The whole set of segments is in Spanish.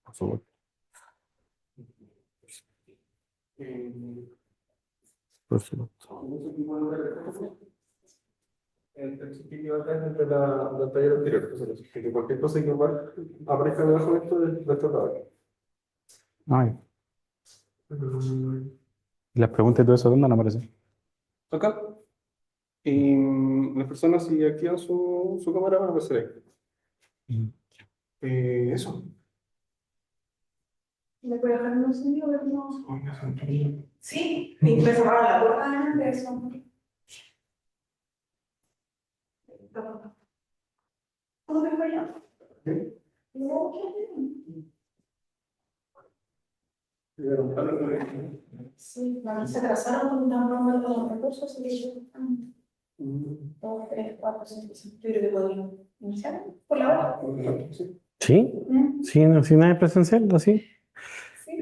Por favor. Por favor. El texto que iba acá es de del taller anterior, entonces que cualquier cosa que igual aparezca debajo de esto de esta tabla. Ay, Mm, y las preguntas y todo eso, ¿dónde no aparece? Acá. Y las personas si activan su cámara van a aparecer ahí. Mm. Eso. ¿Le puedo dejar un sonido? Oiga, Santorini. Sí, y me cerraron la puerta de eso. ¿Cómo te fue ya? ¿Sí? No, Llegaron tarde. sí, se atrasaron con una broma de los recursos, así que yo, Mm, 2, 3, 4, 5, 6, yo creo que podríamos iniciar por la hora. sí. ¿Sí? ¿Sí? ¿No, si nada es presencial? ¿Así? Sí,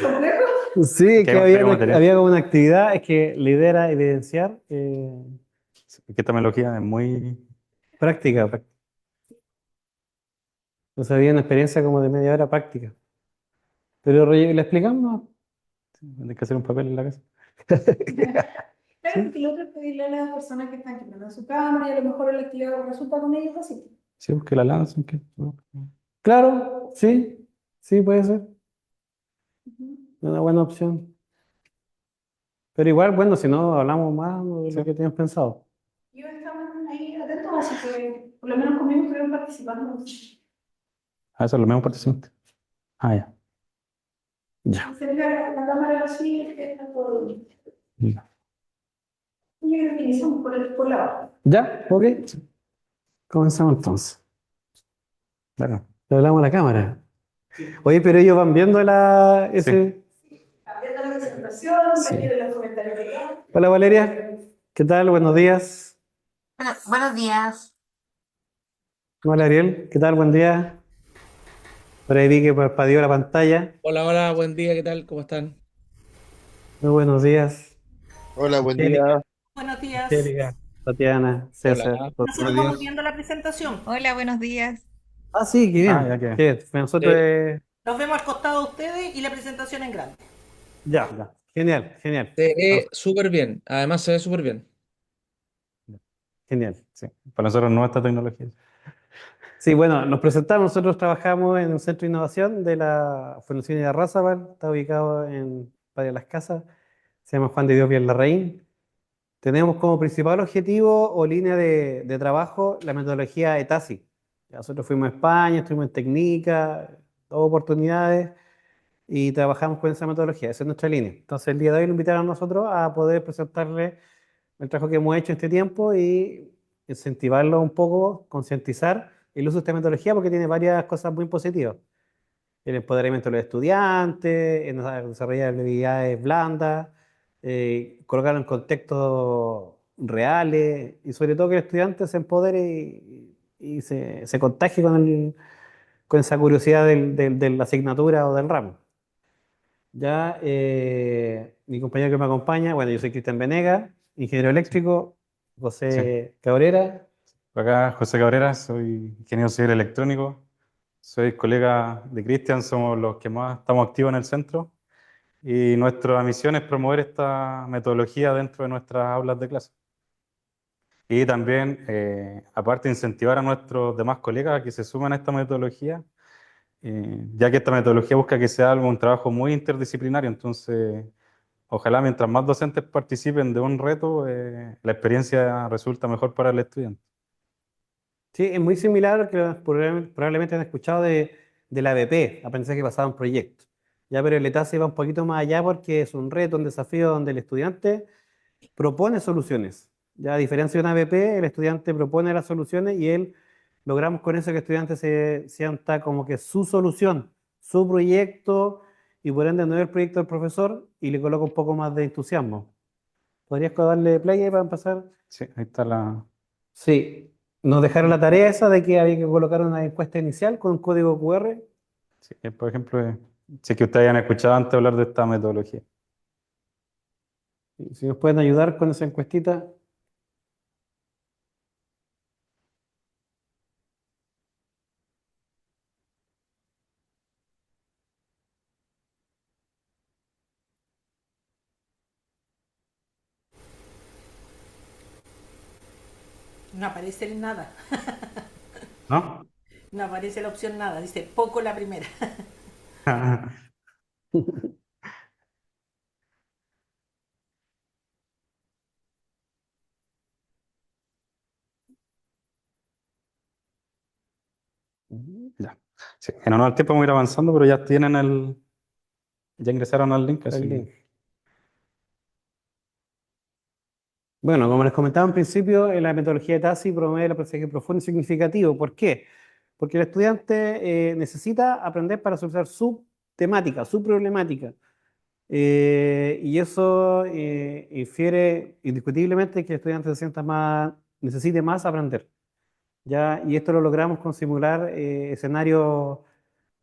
complejo. Sí, es ¿Qué que había, material? había como una actividad, es que la idea era evidenciar Que esta melodía es muy... práctica. Entonces había una experiencia como de media hora práctica. Pero le explicamos, ¿no? Hay que hacer un papel en la casa. Claro, porque lo otro es pedirle a las personas que están quemando su cámara y a lo mejor la actividad resulta con ellos así. Sí, porque la lanzan. Claro, sí, sí puede ser. Una buena opción. Pero igual, bueno, si no hablamos más de Sí. lo que teníamos pensado. Y hoy estamos ahí atentos, así que por lo menos conmigo estuvieron participando. Ah, eso es lo mismo participantes. Ah, ya. Ya. Se ve la cámara así, está todo bien. Ya. Y yo creo que iniciamos por la hora. ¿Ya? ¿Ok? Comenzamos entonces. Claro. Le hablamos a la cámara. Oye, pero ellos van viendo ese... Abriendo la presentación, Sí. me quieren los comentarios de acá. Hola Valeria, ¿qué tal? Buenos días. Buenos días. Hola Ariel, ¿qué tal? Buen día. Por ahí vi que parpadeó la pantalla. Hola, hola, buen día, ¿qué tal? ¿Cómo están? Muy buenos días. Hola, buen Angélica, día. Buenos días. Angélica, Tatiana, Hola. César. Nosotros estamos viendo la presentación. Hola, buenos días. Ah, sí, qué Ah, ya bien. que... Qué bien. Nosotros... Los vemos al costado de ustedes y la presentación en grande. Ya, ya. Genial, genial. Se ve Vamos, súper bien, además se ve súper bien. genial. Sí. Para nosotros no esta tecnología. Sí, bueno, nos presentamos. Nosotros trabajamos en un centro de innovación de la Fundación Irarrázaval. Está ubicado en Padre Las Casas. Se llama Juan de Dios Villarlarraín. Tenemos como principal objetivo o línea de trabajo la metodología ETASI. Ya nosotros fuimos a España, estuvimos en Técnica, dos oportunidades y trabajamos con esa metodología. Esa es nuestra línea. Entonces, el día de hoy nos invitaron a nosotros a poder presentarle el trabajo que hemos hecho este tiempo y incentivarlo un poco, concientizar el uso de esta metodología porque tiene varias cosas muy positivas. El empoderamiento de los estudiantes, en desarrollar habilidades blandas, colocarlo en contextos reales y sobre todo que el estudiante se empodere y se contagie con esa curiosidad de la asignatura o del ramo. Ya, mi compañero que me acompaña, bueno, yo soy Cristian Venega, ingeniero eléctrico, Sí. José Cabrera. Por acá, José Cabrera, soy ingeniero civil electrónico. Soy colega de Cristian, somos los que más estamos activos en el centro. Y nuestra misión es promover esta metodología dentro de nuestras aulas de clase. Y también, aparte, incentivar a nuestros demás colegas a que se sumen a esta metodología, ya que esta metodología busca que sea algo, un trabajo muy interdisciplinario. Entonces, ojalá mientras más docentes participen de un reto, la experiencia resulta mejor para el estudiante. Sí, es muy similar a lo que probablemente han escuchado de la ABP, aprendizaje basado en proyectos. Ya, pero el ETASI va un poquito más allá porque es un reto, un desafío donde el estudiante propone soluciones. Ya, a diferencia de una ABP, el estudiante propone las soluciones y él logramos con eso que el estudiante se sienta como que su solución, su proyecto y por ende no es el proyecto del profesor y le coloca un poco más de entusiasmo. ¿Podrías darle play ahí para empezar? Sí, ahí está la... Sí, nos dejaron la tarea esa de que había que colocar una encuesta inicial con un código QR. Sí, por ejemplo, si es que ustedes hayan escuchado antes hablar de esta metodología. Si nos pueden ayudar con esa encuestita. No aparece el nada, ¿No? no aparece la opción nada, dice poco la primera. Ya. Sí, en honor al tiempo vamos a ir avanzando, pero ya tienen ya ingresaron al link, El así link. que Bueno, como les comentaba en principio, la metodología de TASI promueve el aprendizaje profundo y significativo. ¿Por qué? Porque el estudiante necesita aprender para solucionar su temática, su problemática. Y eso infiere indiscutiblemente que el estudiante se sienta más, necesite más aprender. ¿Ya? Y esto lo logramos con simular escenarios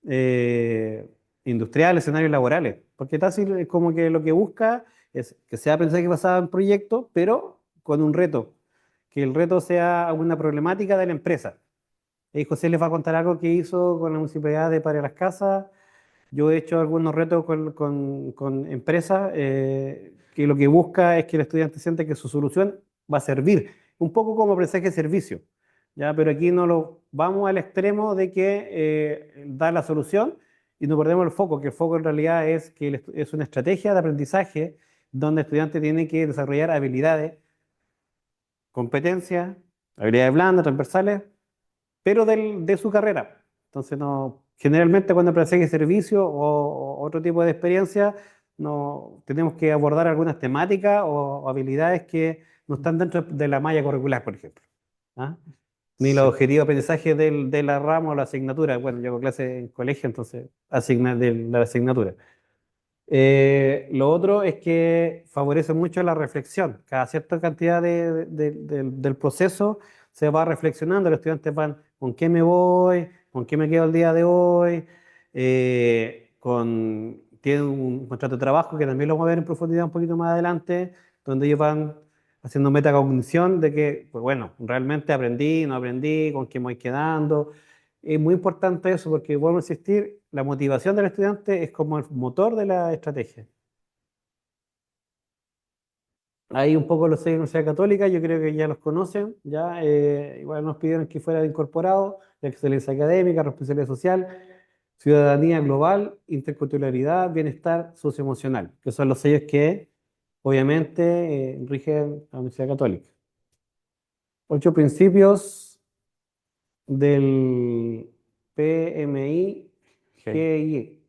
eh, industriales, escenarios laborales. Porque TASI es como que lo que busca es que sea aprendizaje basado en proyectos, pero con un reto. Que el reto sea una problemática de la empresa. Y José les va a contar algo que hizo con la municipalidad de Padre Las Casas. Yo he hecho algunos retos con empresas que lo que busca es que el estudiante sienta que su solución va a servir, un poco como aprendizaje de servicio, ¿ya? Pero aquí no lo vamos al extremo de que da la solución y no perdemos el foco, que el foco en realidad es que es una estrategia de aprendizaje donde el estudiante tiene que desarrollar habilidades, competencias, habilidades blandas, transversales, pero de su carrera. Entonces, no, generalmente cuando aprendizaje de servicio o otro tipo de experiencia, no, tenemos que abordar algunas temáticas o habilidades que no están dentro de la malla curricular, por ejemplo. ¿Ah? Ni los sí. objetivos de aprendizaje de la rama o la asignatura. Bueno, yo hago clases en colegio, entonces de la asignatura. Lo otro es que favorece mucho la reflexión. Cada cierta cantidad del proceso se va reflexionando. Los estudiantes van, ¿con qué me voy? ¿Con qué me quedo el día de hoy? Tienen un contrato de trabajo que también lo vamos a ver en profundidad un poquito más adelante, donde ellos van haciendo metacognición de que, pues bueno, realmente aprendí, no aprendí, con qué me voy quedando. Es muy importante eso porque, vuelvo a insistir, la motivación del estudiante es como el motor de la estrategia. Ahí un poco los seis de la Universidad Católica, yo creo que ya los conocen, ya igual nos pidieron que fuera incorporado, la excelencia académica, responsabilidad social, ciudadanía global, interculturalidad, bienestar socioemocional, que son los sellos que obviamente rigen la Universidad Católica. 8 principios del PMI Ok. GI.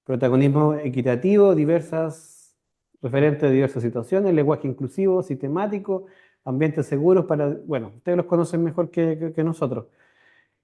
Protagonismo equitativo, diversas referentes de diversas situaciones, lenguaje inclusivo, sistemático, ambientes seguros para, bueno, ustedes los conocen mejor que nosotros.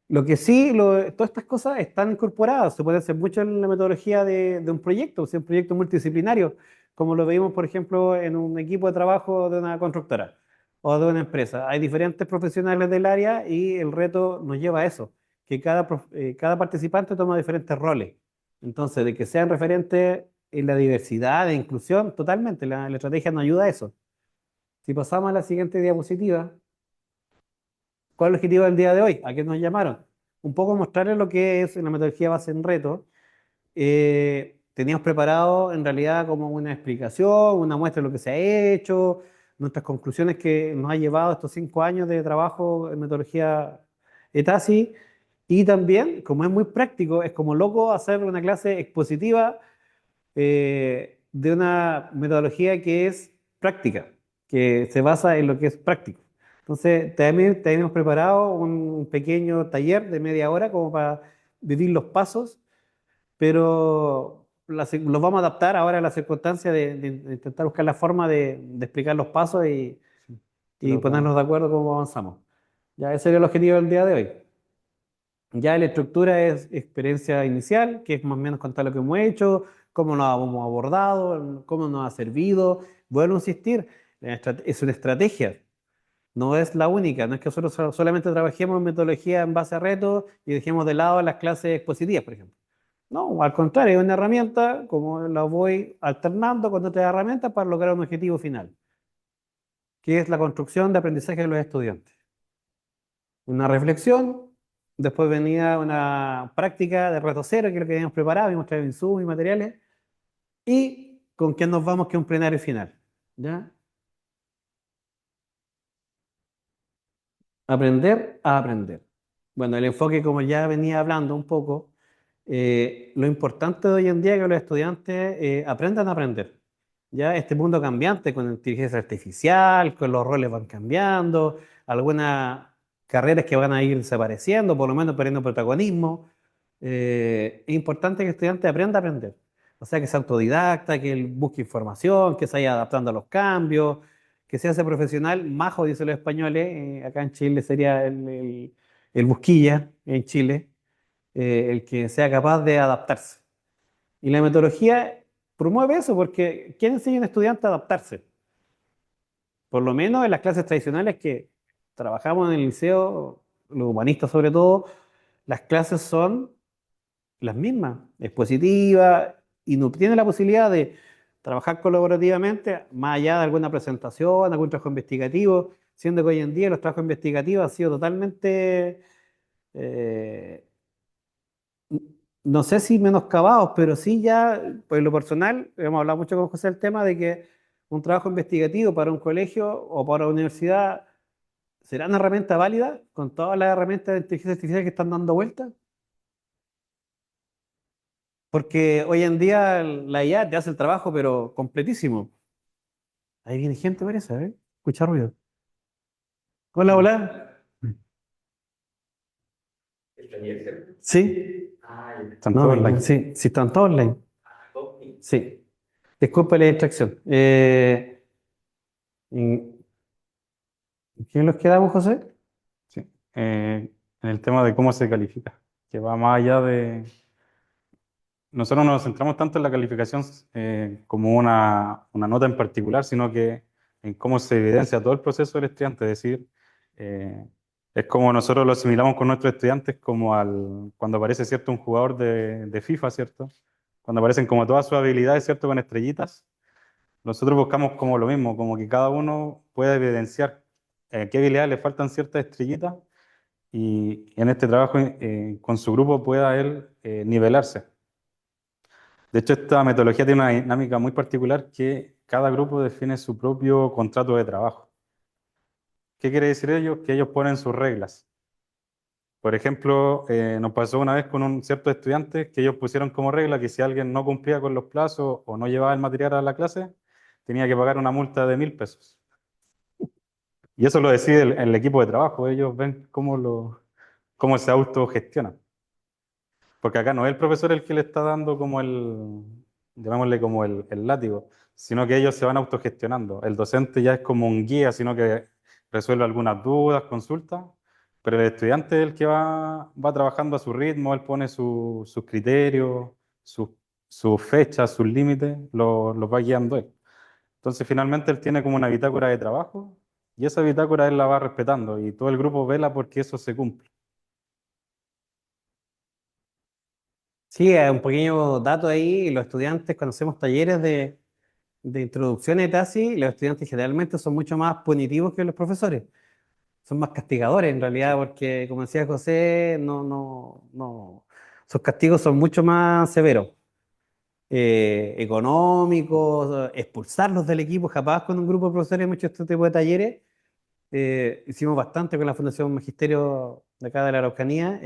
Lo que sí, todas estas cosas están incorporadas, se puede hacer mucho en la metodología de un proyecto, o sea, un proyecto multidisciplinario, como lo veíamos, por ejemplo, en un equipo de trabajo de una constructora o de una empresa. Hay diferentes profesionales del área y el reto nos lleva a eso, que cada participante toma diferentes roles. Entonces, de que sean referentes en la diversidad e inclusión, totalmente, la estrategia nos ayuda a eso. Si pasamos a la siguiente diapositiva. ¿Cuál es el objetivo del día de hoy? ¿A qué nos llamaron? Un poco mostrarles lo que es la metodología base en reto. Teníamos preparado en realidad como una explicación, una muestra de lo que se ha hecho, nuestras conclusiones que nos ha llevado estos 5 años de trabajo en metodología ETASI. Y también, como es muy práctico, es como loco hacer una clase expositiva de una metodología que es práctica, que se basa en lo que es práctico. Entonces, también tenemos preparado un pequeño taller de media hora como para vivir los pasos, pero los vamos a adaptar ahora a la circunstancia de intentar buscar la forma de explicar los pasos y Los ponernos de acuerdo cómo avanzamos. Ya, ese sería el objetivo del día de hoy. Ya la estructura es experiencia inicial, que es más o menos contar lo que hemos hecho, cómo nos hemos abordado, cómo nos ha servido. Vuelvo a insistir, es una estrategia, no es la única. No es que nosotros solamente trabajemos en metodología en base a retos y dejemos de lado las clases expositivas, por ejemplo. No, al contrario, es una herramienta, como la voy alternando con otras herramientas para lograr un objetivo final, que es la construcción de aprendizaje de los estudiantes. Una reflexión, después venía una práctica de reto cero, que es lo que habíamos preparado, habíamos traído insumos y materiales, y con qué nos vamos, que es un plenario final. ¿Ya? Aprender a aprender. Bueno, el enfoque, como ya venía hablando un poco, lo importante de hoy en día es que los estudiantes aprendan a aprender. Ya este mundo cambiante con la inteligencia artificial, con los roles van cambiando, algunas carreras que van a ir desapareciendo, por lo menos perdiendo protagonismo. Es importante que el estudiante aprenda a aprender. O sea, que sea autodidacta, que él busque información, que se vaya adaptando a los cambios, que sea ese profesional, majo, dicen los españoles, acá en Chile sería el busquilla, en Chile, el que sea capaz de adaptarse. Y la metodología promueve eso, porque ¿quién enseña a un estudiante a adaptarse? Por lo menos en las clases tradicionales que trabajamos en el liceo, los humanistas sobre todo, las clases son las mismas, expositivas, y no tiene la posibilidad de trabajar colaborativamente, más allá de alguna presentación, algún trabajo investigativo, siendo que hoy en día los trabajos investigativos han sido totalmente, eh, no sé si menoscabados, pero sí ya, por lo personal, hemos hablado mucho con José del tema de que un trabajo investigativo para un colegio o para una universidad será una herramienta válida con todas las herramientas de inteligencia artificial que están dando vueltas. Porque hoy en día la IA te hace el trabajo, pero completísimo. Ahí viene gente, parece, ¿eh? Escucha ruido. Hola, hola. Sí. Están No, todos online. sí, sí están todos online. Sí. Disculpa la distracción. ¿En qué nos quedamos, José? Sí. En el tema de cómo se califica, que va más allá de... Nosotros no nos centramos tanto en la calificación como una nota en particular, sino que en cómo se evidencia todo el proceso del estudiante. Es decir, eh, es como nosotros lo asimilamos con nuestros estudiantes como cuando aparece, ¿cierto?, un jugador de FIFA, ¿cierto? Cuando aparecen como todas sus habilidades, ¿cierto?, con estrellitas. Nosotros buscamos como lo mismo, como que cada uno pueda evidenciar qué habilidades le faltan ciertas estrellitas y en este trabajo con su grupo pueda él nivelarse. De hecho, esta metodología tiene una dinámica muy particular que cada grupo define su propio contrato de trabajo. ¿Qué quiere decir ello? Que ellos ponen sus reglas. Por ejemplo, nos pasó una vez con un cierto estudiante que ellos pusieron como regla que si alguien no cumplía con los plazos o no llevaba el material a la clase, tenía que pagar una multa de 1.000 pesos. Y eso lo decide el equipo de trabajo. Ellos ven cómo se autogestionan. Porque acá no es el profesor el que le está dando como llamémosle como el látigo, sino que ellos se van autogestionando. El docente ya es como un guía, sino que resuelve algunas dudas, consultas, pero el estudiante es el que va trabajando a su ritmo, él pone sus criterios, sus fechas, sus límites, los va guiando él. Entonces finalmente él tiene como una bitácora de trabajo y esa bitácora él la va respetando y todo el grupo vela porque eso se cumple. Sí, un pequeño dato ahí. Los estudiantes, cuando hacemos talleres de introducción a tesis, los estudiantes generalmente son mucho más punitivos que los profesores. Son más castigadores en realidad, porque como decía José, no, sus castigos son mucho más severos, económicos, expulsarlos del equipo. Capaz con un grupo de profesores hemos hecho este tipo de talleres. Hicimos bastante con la Fundación Magisterio de acá de la Araucanía.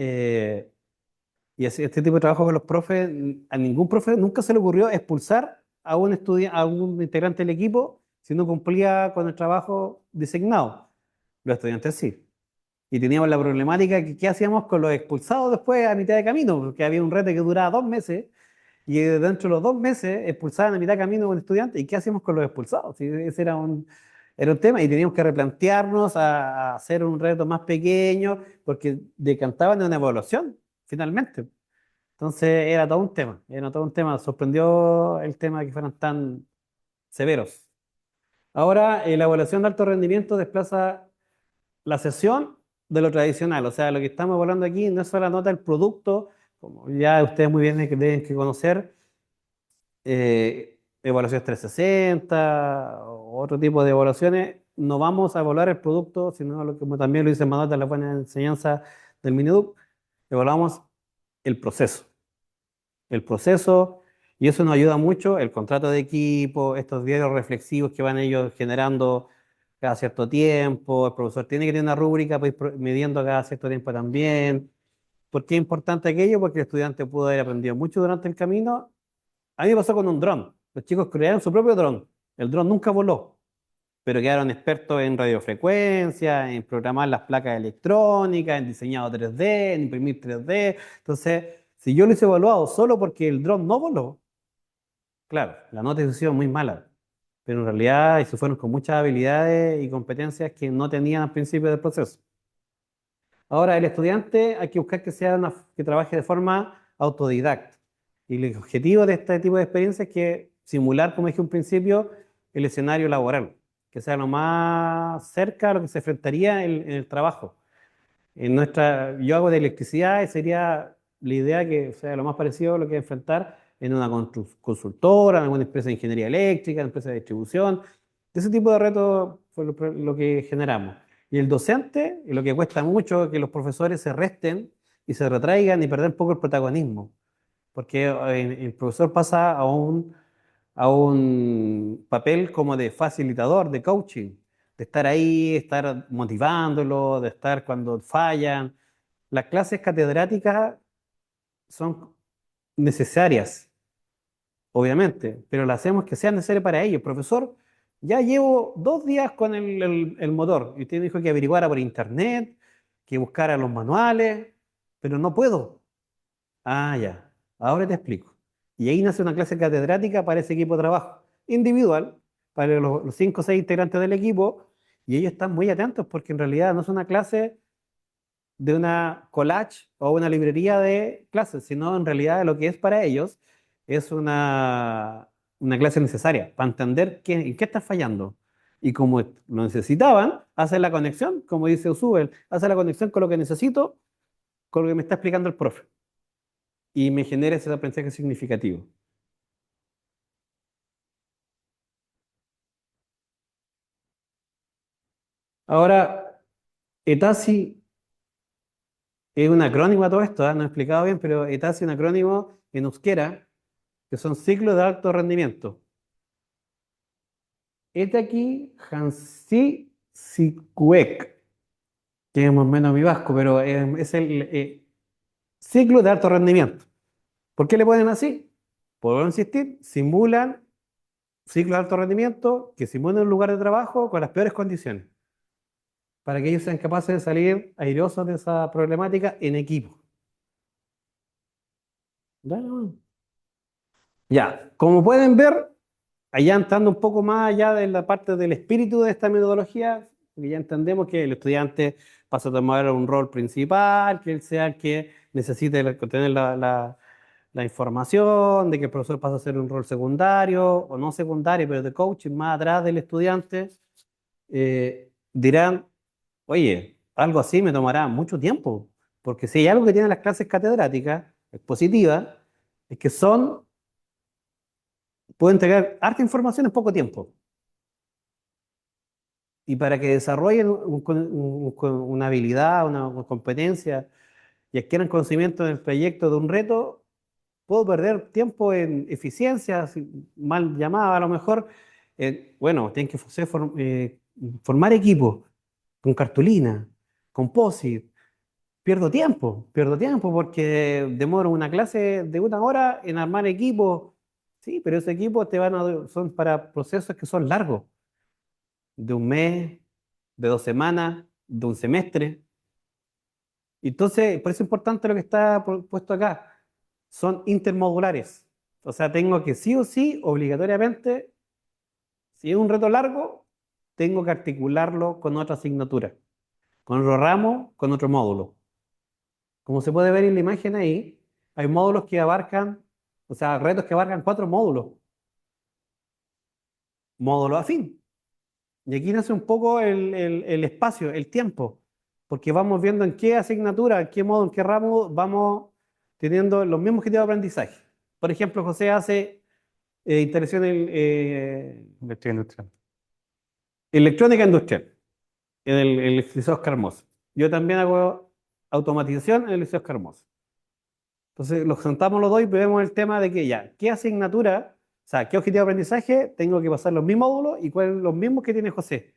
Y este tipo de trabajo con los profes, a ningún profe nunca se le ocurrió expulsar a un estudiante, a un integrante del equipo si no cumplía con el trabajo designado. Los estudiantes sí. Y teníamos la problemática que qué hacíamos con los expulsados después a mitad de camino, porque había un reto que duraba 2 meses y dentro de los 2 meses expulsaban a mitad de camino a un estudiante. ¿Y qué hacíamos con los expulsados? Sí, ese era un tema y teníamos que replantearnos a hacer un reto más pequeño porque decantaban de una evaluación, finalmente. Entonces era todo un tema. Sorprendió el tema de que fueran tan severos. Ahora, la evaluación de alto rendimiento desplaza la sesión de lo tradicional. O sea, lo que estamos hablando aquí no es solo la nota del producto, como ya ustedes muy bien deben que conocer, evaluaciones 360 o otro tipo de evaluaciones. No vamos a evaluar el producto, sino como también lo dice Manuel de la buena enseñanza del Mineduc, evaluamos el proceso. El proceso, y eso nos ayuda mucho, el contrato de equipo, estos diarios reflexivos que van ellos generando cada cierto tiempo, el profesor tiene que tener una rúbrica para ir midiendo cada cierto tiempo también. ¿Por qué es importante aquello? Porque el estudiante pudo haber aprendido mucho durante el camino. A mí me pasó con un dron. Los chicos crearon su propio dron. El dron nunca voló, pero quedaron expertos en radiofrecuencia, en programar las placas electrónicas, en diseñado 3D, en imprimir 3D. Entonces, si yo lo hice evaluado solo porque el dron no voló, claro, la nota hubiese sido muy mala. Pero en realidad se fueron con muchas habilidades y competencias que no tenían al principio del proceso. Ahora, el estudiante hay que buscar que que trabaje de forma autodidacta. Y el objetivo de este tipo de experiencia es que simular, como dije un principio, el escenario laboral, que sea lo más cerca a lo que se enfrentaría en el trabajo. Yo hago de electricidad y sería la idea que sea lo más parecido a lo que enfrentar en una consultora, en alguna empresa de ingeniería eléctrica, en empresa de distribución. Ese tipo de retos fue lo que generamos. Y el docente, y lo que cuesta mucho, que los profesores se resten y se retraigan y perder un poco el protagonismo. Porque el profesor pasa a un papel como de facilitador, de coaching, de estar ahí, estar motivándolo, de estar cuando fallan. Las clases catedráticas son necesarias, obviamente, pero las hacemos que sean necesarias para ellos. Profesor, ya llevo 2 días con el motor y usted me dijo que averiguara por internet, que buscara los manuales, pero no puedo. Ah, ya. Ahora te explico. Y ahí nace una clase catedrática para ese equipo de trabajo individual, para los 5 o 6 integrantes del equipo, y ellos están muy atentos porque en realidad no es una clase de una collage o una librería de clases, sino en realidad lo que es para ellos es una clase necesaria para entender en qué están fallando. Y como lo necesitaban, hacen la conexión, como dice Usubel, hacen la conexión con lo que necesito, con lo que me está explicando el profe y me genera ese aprendizaje significativo. Ahora, ETASI es un acrónimo a todo esto, ¿ah? No he explicado bien, pero ETASI es un acrónimo en euskera, que son ciclos de alto rendimiento. Este aquí, Hansi Sikuek, que es más o menos mi vasco, pero es el ciclo de alto rendimiento. ¿Por qué le ponen así? Por insistir, simulan ciclos de alto rendimiento que simulan un lugar de trabajo con las peores condiciones, para que ellos sean capaces de salir airosos de esa problemática en equipo. Bueno, ya, como pueden ver, allá entrando un poco más allá de la parte del espíritu de esta metodología, porque ya entendemos que el estudiante pasa a tomar un rol principal, que él sea el que necesite tener la información, de que el profesor pasa a ser un rol secundario o no secundario, pero de coaching más atrás del estudiante, dirán, oye, algo así me tomará mucho tiempo, porque si hay algo que tienen las clases catedráticas expositivas, es que pueden entregar harta información en poco tiempo. Y para que desarrollen una habilidad, una competencia y adquieran conocimiento en el proyecto de un reto, puedo perder tiempo en eficiencia, mal llamada a lo mejor. Bueno, tienen que formar equipos con cartulina, con POSIT. Pierdo tiempo porque demoro una clase de 1 hora en armar equipos. Sí, pero esos equipos son para procesos que son largos, de un mes, de 2 semanas, de un semestre. Entonces, por eso es importante lo que está puesto acá. Son intermodulares. O sea, tengo que sí o sí, obligatoriamente, si es un reto largo, tengo que articularlo con otra asignatura, con otro ramo, con otro módulo. Como se puede ver en la imagen ahí, hay módulos que abarcan, o sea, retos que abarcan 4 módulos. Módulo afín. Y aquí nace un poco el espacio, el tiempo, porque vamos viendo en qué asignatura, en qué modo, en qué ramo vamos teniendo los mismos objetivos de aprendizaje. Por ejemplo, José hace integración Electricidad industrial. electrónica industrial en el Liceo Oscar Mos. Yo también hago automatización en el Liceo Oscar Mos. Entonces, los sentamos los dos y vemos el tema de que ya, ¿qué asignatura, o sea, qué objetivo de aprendizaje tengo que pasar los mismos módulos y cuáles los mismos que tiene José?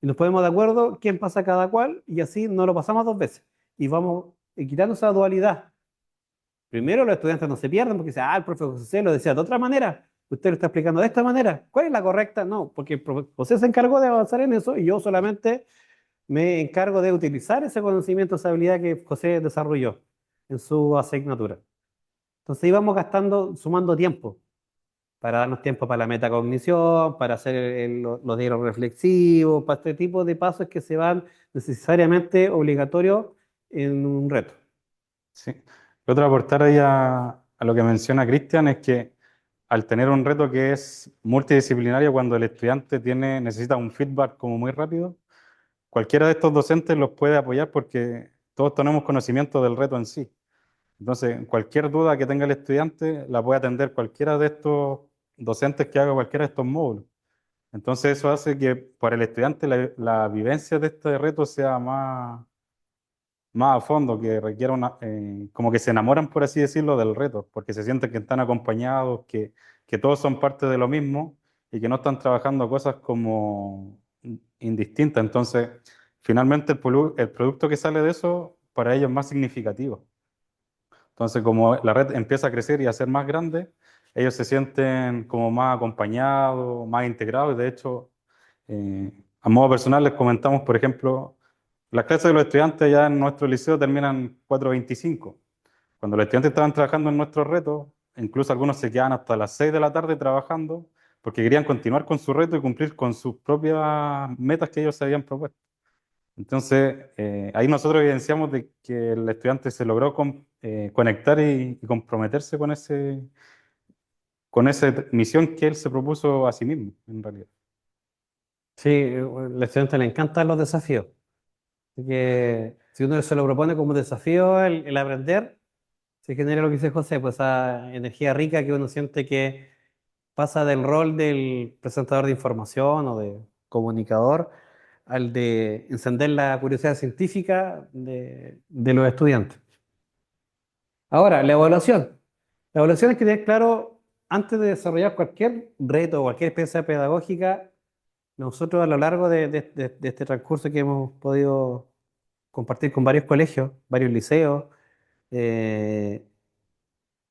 y nos ponemos de acuerdo quién pasa cada cual y así no lo pasamos dos veces. Y vamos quitando esa dualidad. Primero, los estudiantes no se pierden porque dicen, el profe José lo decía de otra manera, usted lo está explicando de esta manera. ¿Cuál es la correcta? No, porque el profe José se encargó de avanzar en eso y yo solamente me encargo de utilizar ese conocimiento, esa habilidad que José desarrolló en su asignatura. Entonces íbamos gastando, sumando tiempo para darnos tiempo para la metacognición, para hacer los diálogos reflexivos, para este tipo de pasos que se van necesariamente obligatorios en un reto. Sí. Lo otro a aportar ahí a lo que menciona Cristian es que al tener un reto que es multidisciplinario, cuando el estudiante necesita un feedback como muy rápido, cualquiera de estos docentes los puede apoyar porque todos tenemos conocimiento del reto en sí. Entonces, cualquier duda que tenga el estudiante la puede atender cualquiera de estos docentes que haga cualquiera de estos módulos. Entonces, eso hace que para el estudiante la vivencia de este reto sea más a fondo, que requiera como que se enamoran, por así decirlo, del reto, porque se sienten que están acompañados, que todos son parte de lo mismo y que no están trabajando cosas como indistintas. Entonces, finalmente el producto que sale de eso para ellos es más significativo. Entonces, como la red empieza a crecer y a ser más grande, ellos se sienten como más acompañados, más integrados. Y de hecho, a modo personal les comentamos, por ejemplo, las clases de los estudiantes ya en nuestro liceo terminan 4:25. Cuando los estudiantes estaban trabajando en nuestros retos, incluso algunos se quedaban hasta las 6 de la tarde trabajando porque querían continuar con su reto y cumplir con sus propias metas que ellos se habían propuesto. Entonces, ahí nosotros evidenciamos de que el estudiante se logró conectar y comprometerse con esa misión que él se propuso a sí mismo, en realidad. Sí, al estudiante le encantan los desafíos. Así que si uno se lo propone como desafío el aprender, se genera lo que dice José, pues esa energía rica que uno siente que pasa del rol del presentador de información o de comunicador al de encender la curiosidad científica de los estudiantes. Ahora, la evaluación. La evaluación es que tener claro, antes de desarrollar cualquier reto o cualquier experiencia pedagógica, nosotros a lo largo de este transcurso que hemos podido compartir con varios colegios, varios liceos eh,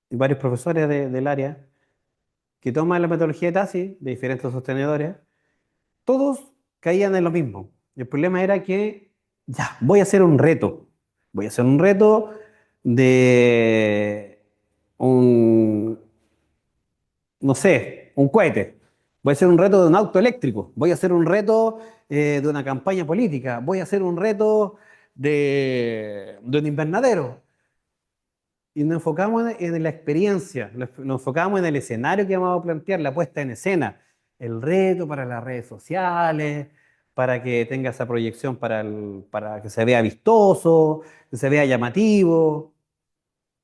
y varios profesores del área, que toman la metodología de TASI de diferentes sostenedores, todos caían en lo mismo. El problema era que, ya, voy a hacer un reto. Voy a hacer un reto de un, no sé, un cohete. Voy a hacer un reto de un auto eléctrico. Voy a hacer un reto de una campaña política. Voy a hacer un reto de un invernadero. Y nos enfocamos en la experiencia, nos enfocamos en el escenario que vamos a plantear, la puesta en escena, el reto para las redes sociales, para que tenga esa proyección para que se vea vistoso, que se vea llamativo.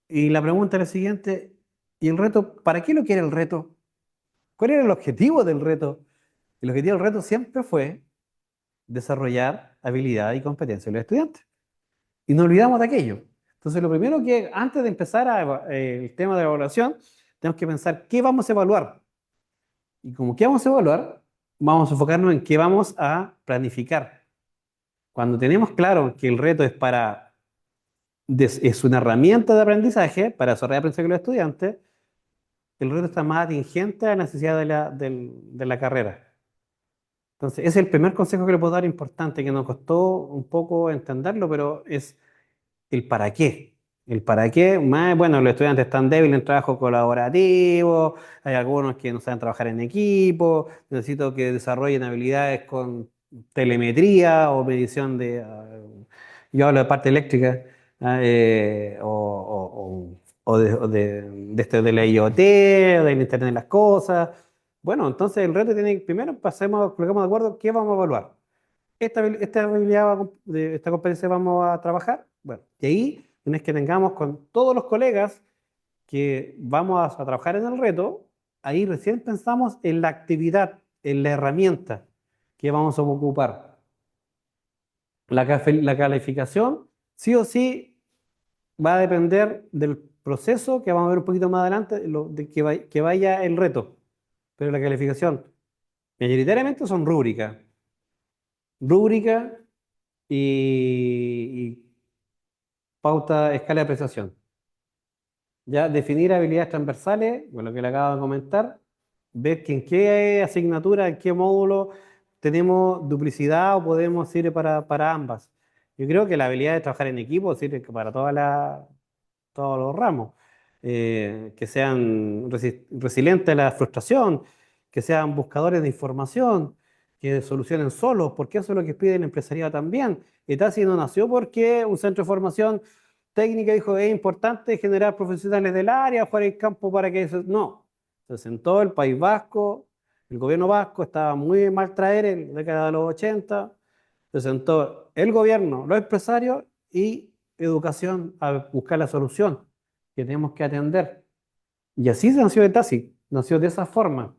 Y la pregunta es la siguiente, ¿y el reto, para qué lo quiere el reto? ¿Cuál era el objetivo del reto? El objetivo del reto siempre fue desarrollar habilidad y competencia de los estudiantes. Y nos olvidamos de aquello. Entonces, lo primero que, antes de empezar el tema de la evaluación, tenemos que pensar qué vamos a evaluar. Y como qué vamos a evaluar, vamos a enfocarnos en qué vamos a planificar. Cuando tenemos claro que el reto es una herramienta de aprendizaje para desarrollar aprendizaje de los estudiantes, el reto está más atingente a la necesidad de la carrera. Entonces, ese es el primer consejo que le puedo dar importante, que nos costó un poco entenderlo, pero es el para qué. El para qué, más, bueno, los estudiantes están débiles en trabajo colaborativo, hay algunos que no saben trabajar en equipo, necesito que desarrollen habilidades con telemetría o medición yo hablo de parte eléctrica, o de la IoT, o del Internet de las Cosas. Bueno, entonces el reto tiene, primero coloquemos de acuerdo qué vamos a evaluar. Esta habilidad, esta competencia vamos a trabajar. Bueno, y ahí una vez que tengamos con todos los colegas que vamos a trabajar en el reto, ahí recién pensamos en la actividad, en la herramienta que vamos a ocupar. La calificación, sí o sí, va a depender del proceso que vamos a ver un poquito más adelante, que vaya el reto. Pero la calificación, mayoritariamente son rúbricas. rúbrica y pauta, escala de apreciación. Ya definir habilidades transversales, con lo que le acabo de comentar, ver que en qué asignatura, en qué módulo tenemos duplicidad o podemos sirve para ambas. Yo creo que la habilidad de trabajar en equipo sirve para todos los ramos. Que sean resilientes a la frustración, que sean buscadores de información, que solucionen solos, porque eso es lo que pide el empresariado también. Etasis no nació porque un centro de formación técnica dijo es importante generar profesionales del área, jugar el campo para que eso. No, se sentó el País Vasco, el gobierno vasco estaba muy mal traer en la década de los 80, se sentó el gobierno, los empresarios y educación a buscar la solución que tenemos que atender. Y así nació Etasi, nació de esa forma.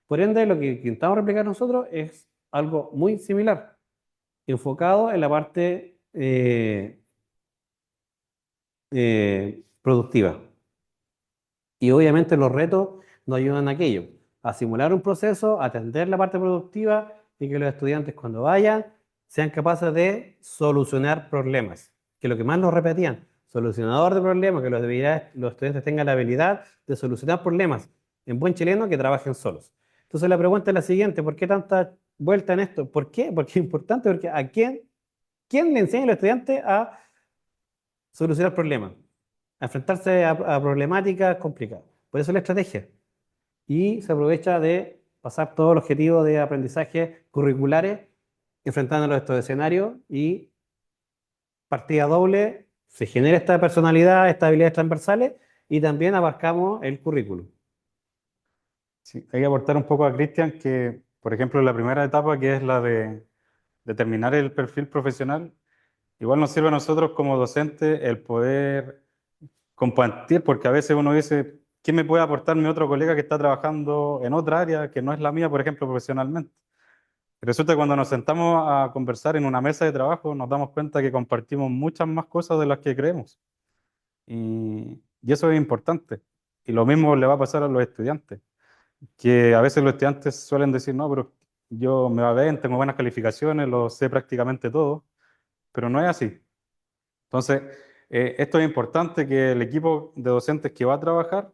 Por ende, lo que intentamos replicar nosotros es algo muy similar, enfocado en la parte productiva. Y obviamente los retos nos ayudan a aquello, a simular un proceso, a atender la parte productiva y que los estudiantes cuando vayan sean capaces de solucionar problemas, que lo que más nos repetían, solucionador de problemas, que los estudiantes tengan la habilidad de solucionar problemas, en buen chileno que trabajen solos. Entonces la pregunta es la siguiente, ¿por qué tanta vuelta en esto? ¿Por qué? Porque es importante, porque ¿quién le enseña a los estudiantes a solucionar problemas? A enfrentarse a problemáticas complicadas. Por eso la estrategia. Y se aprovecha de pasar todo el objetivo de aprendizaje curriculares, enfrentándolos a estos escenarios y partida doble, se genera esta personalidad, estas habilidades transversales y también abarcamos el currículum. Sí, hay que aportar un poco a Cristian que, por ejemplo, la primera etapa, que es la de determinar el perfil profesional, igual nos sirve a nosotros como docentes el poder compartir, porque a veces uno dice, ¿qué me puede aportar mi otro colega que está trabajando en otra área que no es la mía, por ejemplo, profesionalmente? Resulta que cuando nos sentamos a conversar en una mesa de trabajo, nos damos cuenta que compartimos muchas más cosas de las que creemos. Y eso es importante. Y lo mismo le va a pasar a los estudiantes, que a veces los estudiantes suelen decir, no, pero yo me va bien, tengo buenas calificaciones, lo sé prácticamente todo, pero no es así. Entonces, esto es importante que el equipo de docentes que va a trabajar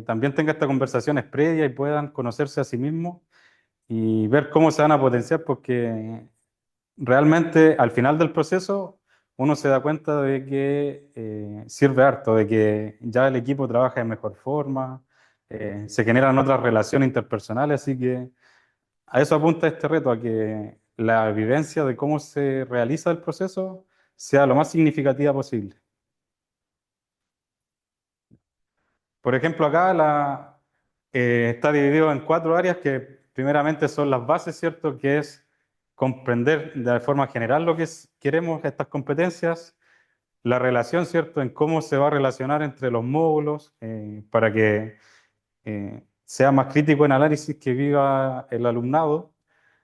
también tenga estas conversaciones previas y puedan conocerse a sí mismos y ver cómo se van a potenciar, porque realmente al final del proceso uno se da cuenta de que sirve harto, de que ya el equipo trabaja de mejor forma, se generan otras relaciones interpersonales, así que a eso apunta este reto, a que la vivencia de cómo se realiza el proceso sea lo más significativa posible. Por ejemplo, acá está dividido en 4 áreas que primeramente son las bases, ¿cierto? Que es comprender de forma general lo que queremos, estas competencias, la relación, ¿cierto? En cómo se va a relacionar entre los módulos para que sea más crítico en análisis que viva el alumnado.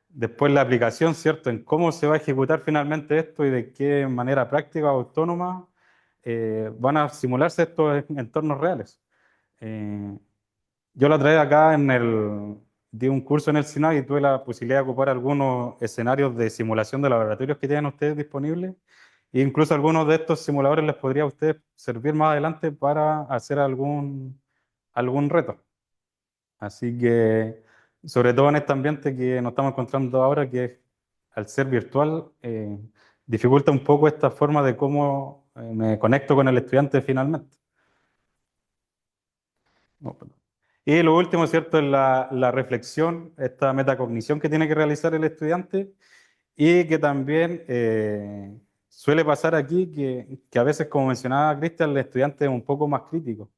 Después la aplicación, ¿cierto? En cómo se va a ejecutar finalmente esto y de qué manera práctica o autónoma van a simularse estos entornos reales. Eh, yo la traje acá di un curso en el SINAG y tuve la posibilidad de ocupar algunos escenarios de simulación de laboratorios que tienen ustedes disponibles. E incluso algunos de estos simuladores les podría a ustedes servir más adelante para hacer algún reto. Así que, sobre todo en este ambiente que nos estamos encontrando ahora, que al ser virtual, dificulta un poco esta forma de cómo me conecto con el estudiante finalmente. No, perdón. Y lo último, ¿cierto?, es la reflexión, esta metacognición que tiene que realizar el estudiante y que también suele pasar aquí que a veces, como mencionaba Cristian, el estudiante es un poco más crítico.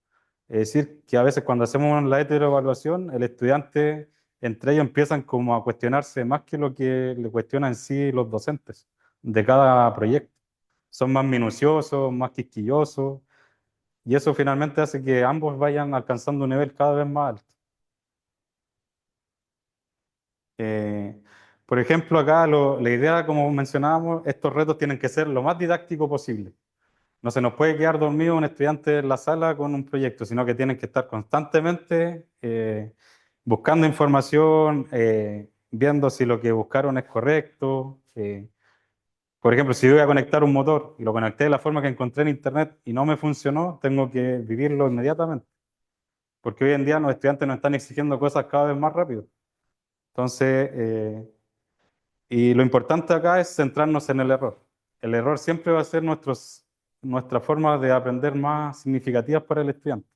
Es decir, que a veces cuando hacemos la heteroevaluación, el estudiante, entre ellos empiezan como a cuestionarse más que lo que le cuestionan en sí los docentes de cada proyecto. Son más minuciosos, más quisquillosos, y eso finalmente hace que ambos vayan alcanzando un nivel cada vez más alto. Eh, por ejemplo, acá la idea, como mencionábamos, estos retos tienen que ser lo más didáctico posible. No se nos puede quedar dormido un estudiante en la sala con un proyecto, sino que tienen que estar constantemente buscando información, viendo si lo que buscaron es correcto, Por ejemplo, si voy a conectar un motor y lo conecté de la forma que encontré en internet y no me funcionó, tengo que vivirlo inmediatamente. Porque hoy en día los estudiantes nos están exigiendo cosas cada vez más rápido. Entonces, y lo importante acá es centrarnos en el error. El error siempre va a ser nuestra forma de aprender más significativas para el estudiante.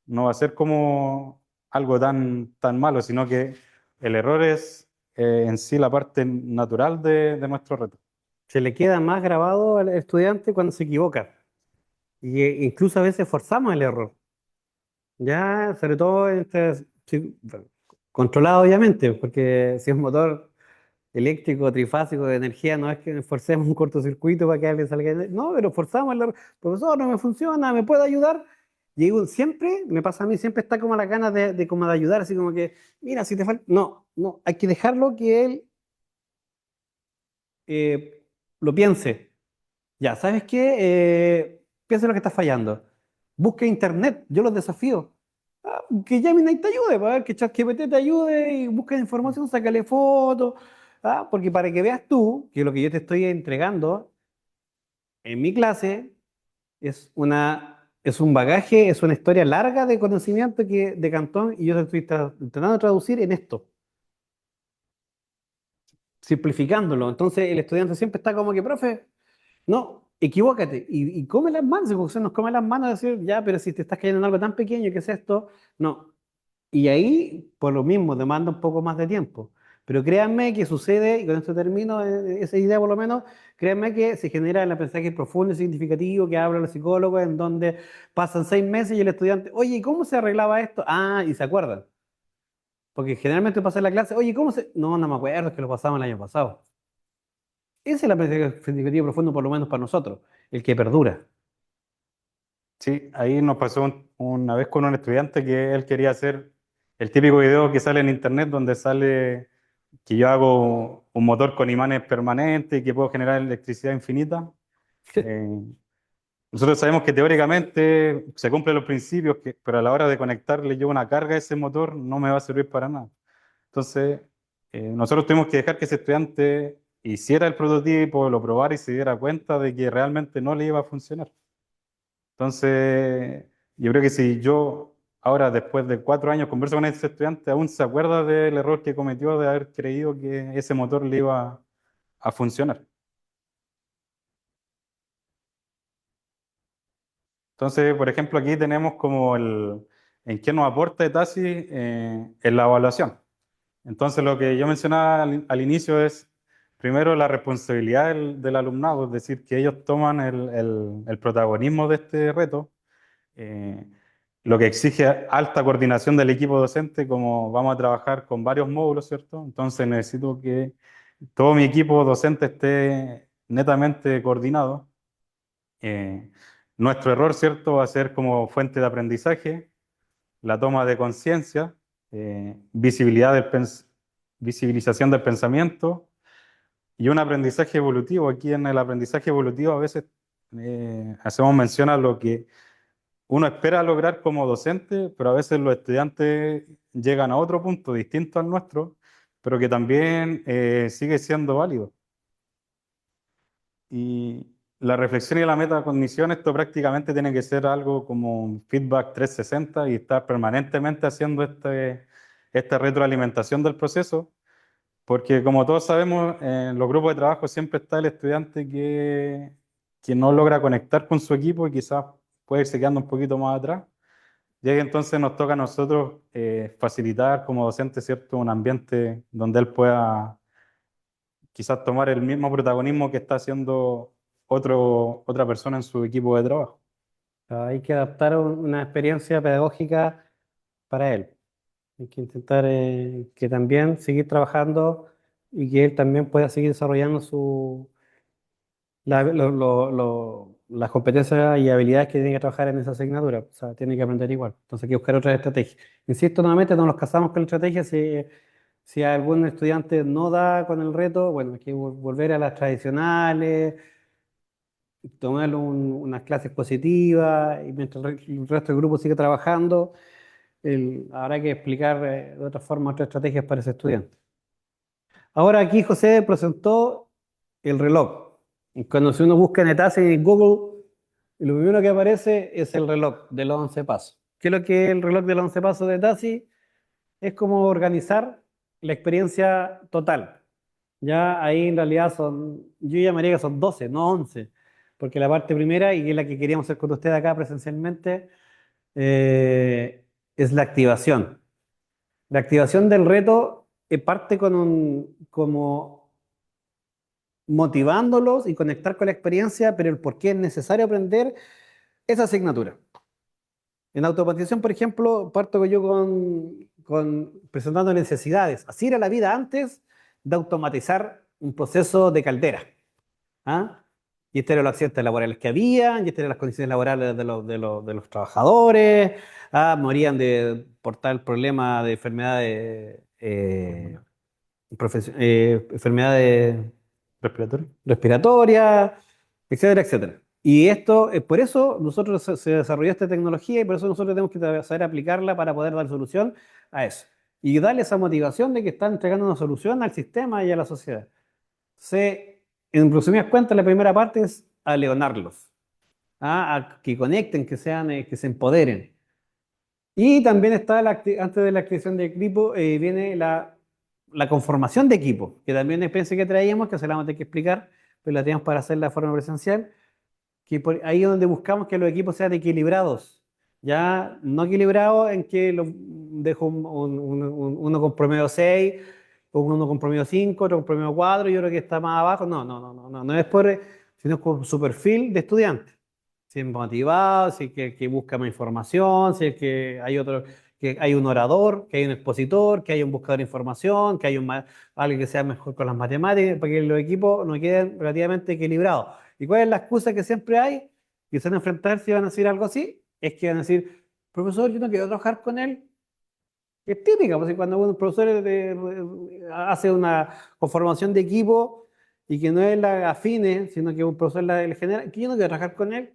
No va a ser como algo tan malo, sino que el error es en sí la parte natural de nuestro reto. Se le queda más grabado al estudiante cuando se equivoca. Y incluso a veces forzamos el error. Ya, sobre todo sí, bueno, controlado obviamente, porque si es un motor eléctrico, trifásico de energía, no es que forcemos un cortocircuito para que alguien salga. No, pero forzamos el error. Profesor, no me funciona, ¿me puede ayudar? Y digo, siempre, me pasa a mí, siempre está como las ganas como de ayudar, así como que, mira, si te falta. No, no, hay que dejarlo que él eh, lo piense. Ya, ¿sabes qué? Piensa en lo que está fallando. Busca internet, yo los desafío. Que Gemini te ayude, para ver que ChatGPT te ayude y busca información, sácale fotos. Porque para que veas tú que lo que yo te estoy entregando en mi clase es un bagaje, es una historia larga de conocimiento de Cantón y yo te estoy intentando traducir en esto, simplificándolo. Entonces el estudiante siempre está como que, profe, no, equivócate y come las manos, porque se nos come las manos decir, ya, pero si te estás cayendo en algo tan pequeño que es esto, no. Y ahí, por lo mismo, demanda un poco más de tiempo. Pero créanme que sucede, y con esto termino esa idea por lo menos, créanme que se genera el aprendizaje profundo y significativo que hablan los psicólogos, en donde pasan 6 meses y el estudiante, oye, ¿y cómo se arreglaba esto? Ah, y se acuerdan. Porque generalmente pasa en la clase, oye, ¿cómo se...? No, no me acuerdo, es que lo pasamos el año pasado. Ese es el aprendizaje significativo profundo, por lo menos para nosotros, el que perdura. Sí, ahí nos pasó una vez con un estudiante que él quería hacer el típico video que sale en internet donde sale que yo hago un motor con imanes permanentes y que puedo generar electricidad infinita. Eh, Nosotros sabemos que teóricamente se cumplen los principios, pero a la hora de conectarle yo una carga a ese motor no me va a servir para nada. Entonces, nosotros tuvimos que dejar que ese estudiante hiciera el prototipo, lo probara y se diera cuenta de que realmente no le iba a funcionar. Entonces, yo creo que si yo ahora, después de 4 años, converso con ese estudiante, aún se acuerda del error que cometió de haber creído que ese motor le iba a funcionar. Entonces, por ejemplo, aquí tenemos como en qué nos aporta ETASI en la evaluación. Entonces, lo que yo mencionaba al inicio es, primero, la responsabilidad del alumnado, es decir, que ellos toman el protagonismo de este reto, eh, lo que exige alta coordinación del equipo docente, como vamos a trabajar con varios módulos, ¿cierto? Entonces, necesito que todo mi equipo docente esté netamente coordinado. Eh, Nuestro error, ¿cierto?, va a ser como fuente de aprendizaje, la toma de conciencia, visibilización del pensamiento y un aprendizaje evolutivo. Aquí en el aprendizaje evolutivo a veces hacemos mención a lo que uno espera lograr como docente, pero a veces los estudiantes llegan a otro punto distinto al nuestro, pero que también sigue siendo válido. Y la reflexión y la metacognición, esto prácticamente tiene que ser algo como un feedback 360 y estar permanentemente haciendo esta retroalimentación del proceso, porque como todos sabemos, en los grupos de trabajo siempre está el estudiante que no logra conectar con su equipo y quizás puede irse quedando un poquito más atrás. Y ahí entonces nos toca a nosotros facilitar como docentes, ¿cierto?, un ambiente donde él pueda quizás tomar el mismo protagonismo que está haciendo otra persona en su equipo de trabajo. Hay que adaptar una experiencia pedagógica para él. Hay que intentar que también seguir trabajando y que él también pueda seguir desarrollando las competencias y habilidades que tiene que trabajar en esa asignatura. O sea, tiene que aprender igual. Entonces hay que buscar otras estrategias. Insisto nuevamente, no nos casamos con la estrategia. Si algún estudiante no da con el reto, bueno, hay que volver a las tradicionales, tomar unas clases positivas y mientras el resto del grupo sigue trabajando, habrá que explicar de otra forma otras estrategias para ese estudiante. Ahora aquí José presentó el reloj. Y cuando si uno busca en Etasi en Google, lo primero que aparece es el reloj de los 11 pasos. ¿Qué es lo que es el reloj de los 11 pasos de Etasi? Es como organizar la experiencia total. Ya ahí en realidad yo llamaría que son 12, no 11, porque la parte primera, y es la que queríamos hacer con ustedes acá presencialmente, es la activación. La activación del reto parte como motivándolos y conectar con la experiencia, pero el por qué es necesario aprender esa asignatura. En automatización, por ejemplo, parto yo con presentando necesidades. Así era la vida antes de automatizar un proceso de caldera. ¿Ah? Y estos eran los accidentes laborales que habían, y estas eran las condiciones laborales de los trabajadores, morían por tal problema de enfermedades, enfermedades respiratorio. respiratorias, etcétera, etcétera. Y esto, por eso nosotros se desarrolló esta tecnología y por eso nosotros tenemos que saber aplicarla para poder dar solución a eso. Y darle esa motivación de que están entregando una solución al sistema y a la sociedad. En resumidas cuentas, la primera parte es a leonarlos, a que conecten, que se empoderen. Y también está, antes de la creación de equipo, viene la conformación de equipo, que también pensé que traíamos, que se la vamos a tener que explicar, pero la tenemos para hacerla de forma presencial, que ahí es donde buscamos que los equipos sean equilibrados, ya no equilibrados en que dejo uno con promedio 6, o uno con promedio 5, otro con promedio 4 y otro que está más abajo. No, no, no, no, no, no es sino con su perfil de estudiante. Si es motivado, si es que busca más información, si es que hay otro, que hay un orador, que hay un expositor, que hay un buscador de información, que hay alguien que sea mejor con las matemáticas, para que los equipos no queden relativamente equilibrados. ¿Y cuál es la excusa que siempre hay? Que se van a enfrentar si van a decir algo así, es que van a decir, profesor, yo no quiero trabajar con él. Es típica, pues, cuando un profesor hace una conformación de equipo y que no es la afine, sino que un profesor le genera, que yo no quiero trabajar con él.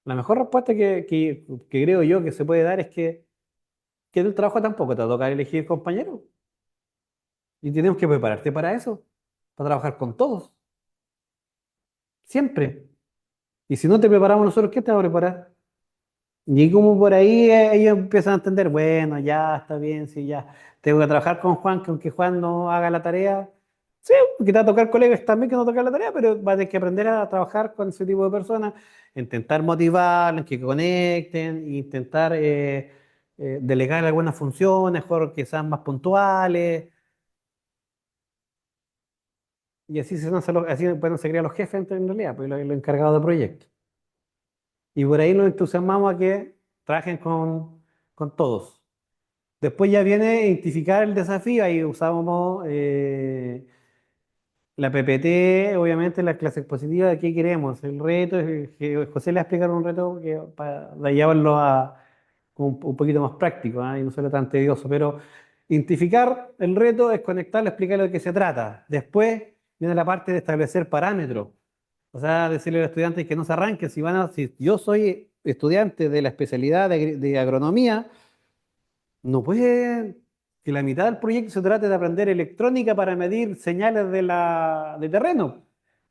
La mejor respuesta que creo yo que se puede dar es que en el trabajo tampoco te va a tocar elegir compañero. Y tenemos que prepararte para eso, para trabajar con todos, siempre. Y si no te preparamos nosotros, ¿qué te va a preparar? Y como por ahí ellos empiezan a entender, bueno, ya está bien, sí, ya tengo que trabajar con Juan, que aunque Juan no haga la tarea, sí, porque te va a tocar colegas también que no tocan la tarea, pero vas a tener que aprender a trabajar con ese tipo de personas, intentar motivarlos, que conecten, e intentar delegar algunas funciones, mejor que sean más puntuales, y así así bueno, se crean los jefes en realidad, pues los encargados de proyectos. Y por ahí nos entusiasmamos a que trabajen con todos. Después ya viene identificar el desafío, ahí usamos la PPT, obviamente la clase expositiva de qué queremos. El reto es que José le va a explicar un reto para llevarlo a un poquito más práctico, y no solo tan tedioso, pero identificar el reto es conectarlo, explicarle de qué se trata. Después viene la parte de establecer parámetros, o sea, decirle a los estudiantes que no se arranquen, si yo soy estudiante de la especialidad de agronomía, no puede que la mitad del proyecto se trate de aprender electrónica para medir señales de terreno,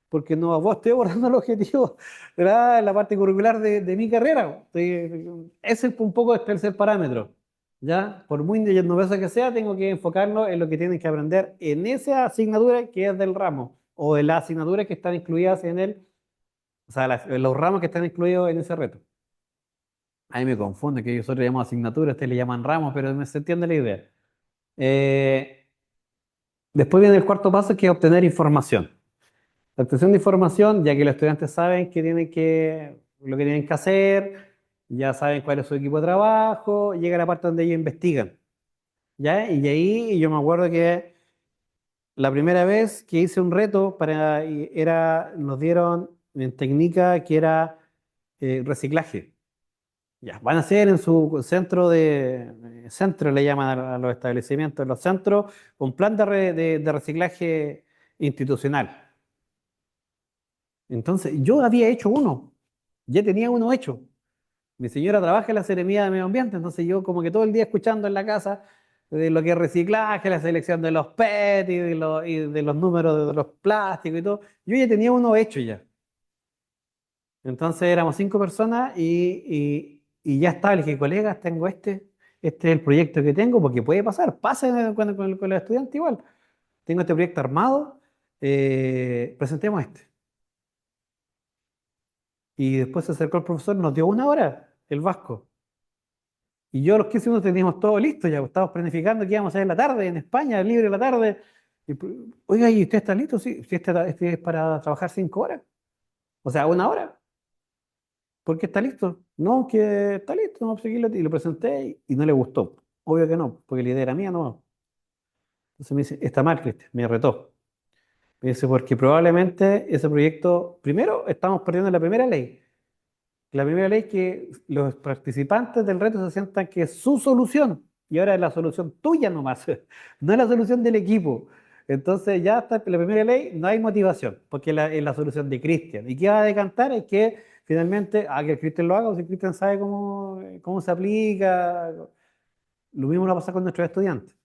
porque no vos estoy abordando el objetivo, ¿verdad? En la parte curricular de mi carrera. Ese es un poco el tercer parámetro, ¿ya? Por muy novedoso que sea, tengo que enfocarlo en lo que tienen que aprender en esa asignatura que es del ramo, o en las asignaturas que están incluidas en o sea, en los ramos que están incluidos en ese reto. Ahí me confunde, que nosotros le llamamos asignatura, ustedes le llaman ramos, pero se entiende la idea. Eh, Después viene el cuarto paso, que es obtener información. La obtención de información, ya que los estudiantes saben lo que tienen que hacer, ya saben cuál es su equipo de trabajo, llega la parte donde ellos investigan. ¿Ya? Y ahí yo me acuerdo que la primera vez que hice un reto nos dieron en técnica que era reciclaje. Ya, van a ser en su centro le llaman a los establecimientos, los centros, un plan de reciclaje institucional. Entonces, yo había hecho uno, ya tenía uno hecho. Mi señora trabaja en la Seremía de Medio Ambiente, entonces yo como que todo el día escuchando en la casa, de lo que es reciclaje, la selección de los PET y de los números de los plásticos y todo. Yo ya tenía uno hecho ya. Entonces éramos 5 personas y ya estaba. Le dije, colegas, tengo este es el proyecto que tengo, porque puede pasar, pasa con los estudiantes igual. Tengo este proyecto armado, presentemos este. Y después se acercó el profesor, nos dio 1 hora, el Vasco. Y yo a los 15 minutos teníamos todo listo, ya estábamos planificando qué íbamos a hacer en la tarde, en España, libre de la tarde. Oiga, ¿y usted está listo? Sí, sí, este es para trabajar 5 horas, o sea, 1 hora. ¿Por qué está listo? No, que está listo, no, pues aquí y lo presenté y no le gustó. Obvio que no, porque la idea era mía, no. Entonces me dice, está mal, Cristian, me retó. Me dice, porque probablemente ese proyecto, primero, estamos perdiendo la primera ley. La primera ley es que los participantes del reto se sientan que es su solución y ahora es la solución tuya nomás, no es la solución del equipo. Entonces ya está la primera ley, no hay motivación, porque es la solución de Cristian. ¿Y qué va a decantar? Es que finalmente, que Cristian lo haga, o si Cristian sabe cómo se aplica. Lo mismo va a pasar con nuestros estudiantes.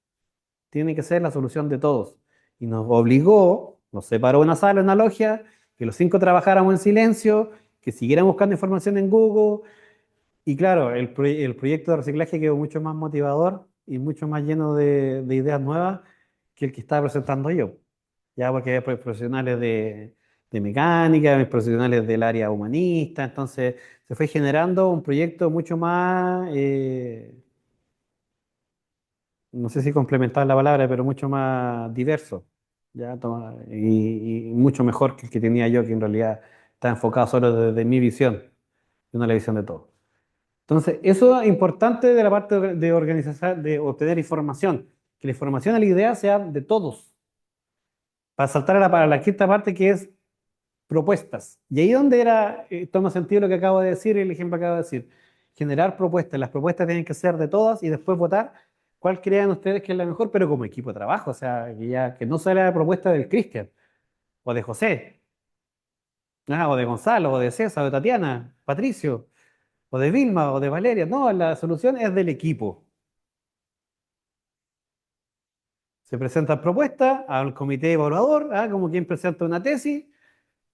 Tiene que ser la solución de todos. Y nos obligó, nos separó una sala, una logia, que los 5 trabajáramos en silencio, que siguieran buscando información en Google. Y claro, el proyecto de reciclaje quedó mucho más motivador y mucho más lleno de ideas nuevas que el que estaba presentando yo. Ya porque había profesionales de mecánica, mis profesionales del área humanista, entonces se fue generando un proyecto mucho más, no sé si complementar la palabra, pero mucho más diverso, ya y mucho mejor que el que tenía yo, que en realidad está enfocado solo desde mi visión, y no la visión de todos. Entonces, eso es importante de la parte de organizar, de obtener información, que la información a la idea sea de todos, para saltar para la quinta parte que es propuestas. Y ahí donde toma sentido lo que acabo de decir, el ejemplo que acabo de decir, generar propuestas. Las propuestas tienen que ser de todas y después votar cuál crean ustedes que es la mejor, pero como equipo de trabajo, o sea, que no sea la propuesta del Cristian, o de José, o de Gonzalo, o de César, o de Tatiana, Patricio, o de Vilma, o de Valeria. No, la solución es del equipo. Se presentan propuestas al comité evaluador, como quien presenta una tesis.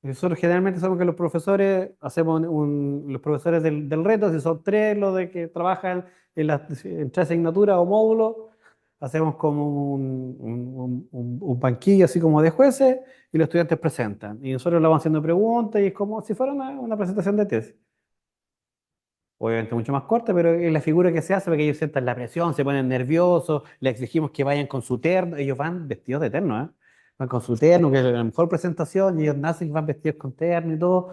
Nosotros generalmente sabemos que los profesores, hacemos los profesores del reto, si son 3 los de que trabajan en 3 asignaturas o módulos, hacemos como un banquillo así como de jueces y los estudiantes presentan. Y nosotros le vamos haciendo preguntas y es como si fuera una presentación de tesis. Obviamente mucho más corta, pero es la figura que se hace porque ellos sientan la presión, se ponen nerviosos, les exigimos que vayan con su terno, ellos van vestidos de terno, ¿eh? Van con su terno, que es la mejor presentación, y ellos nacen y van vestidos con terno y todo,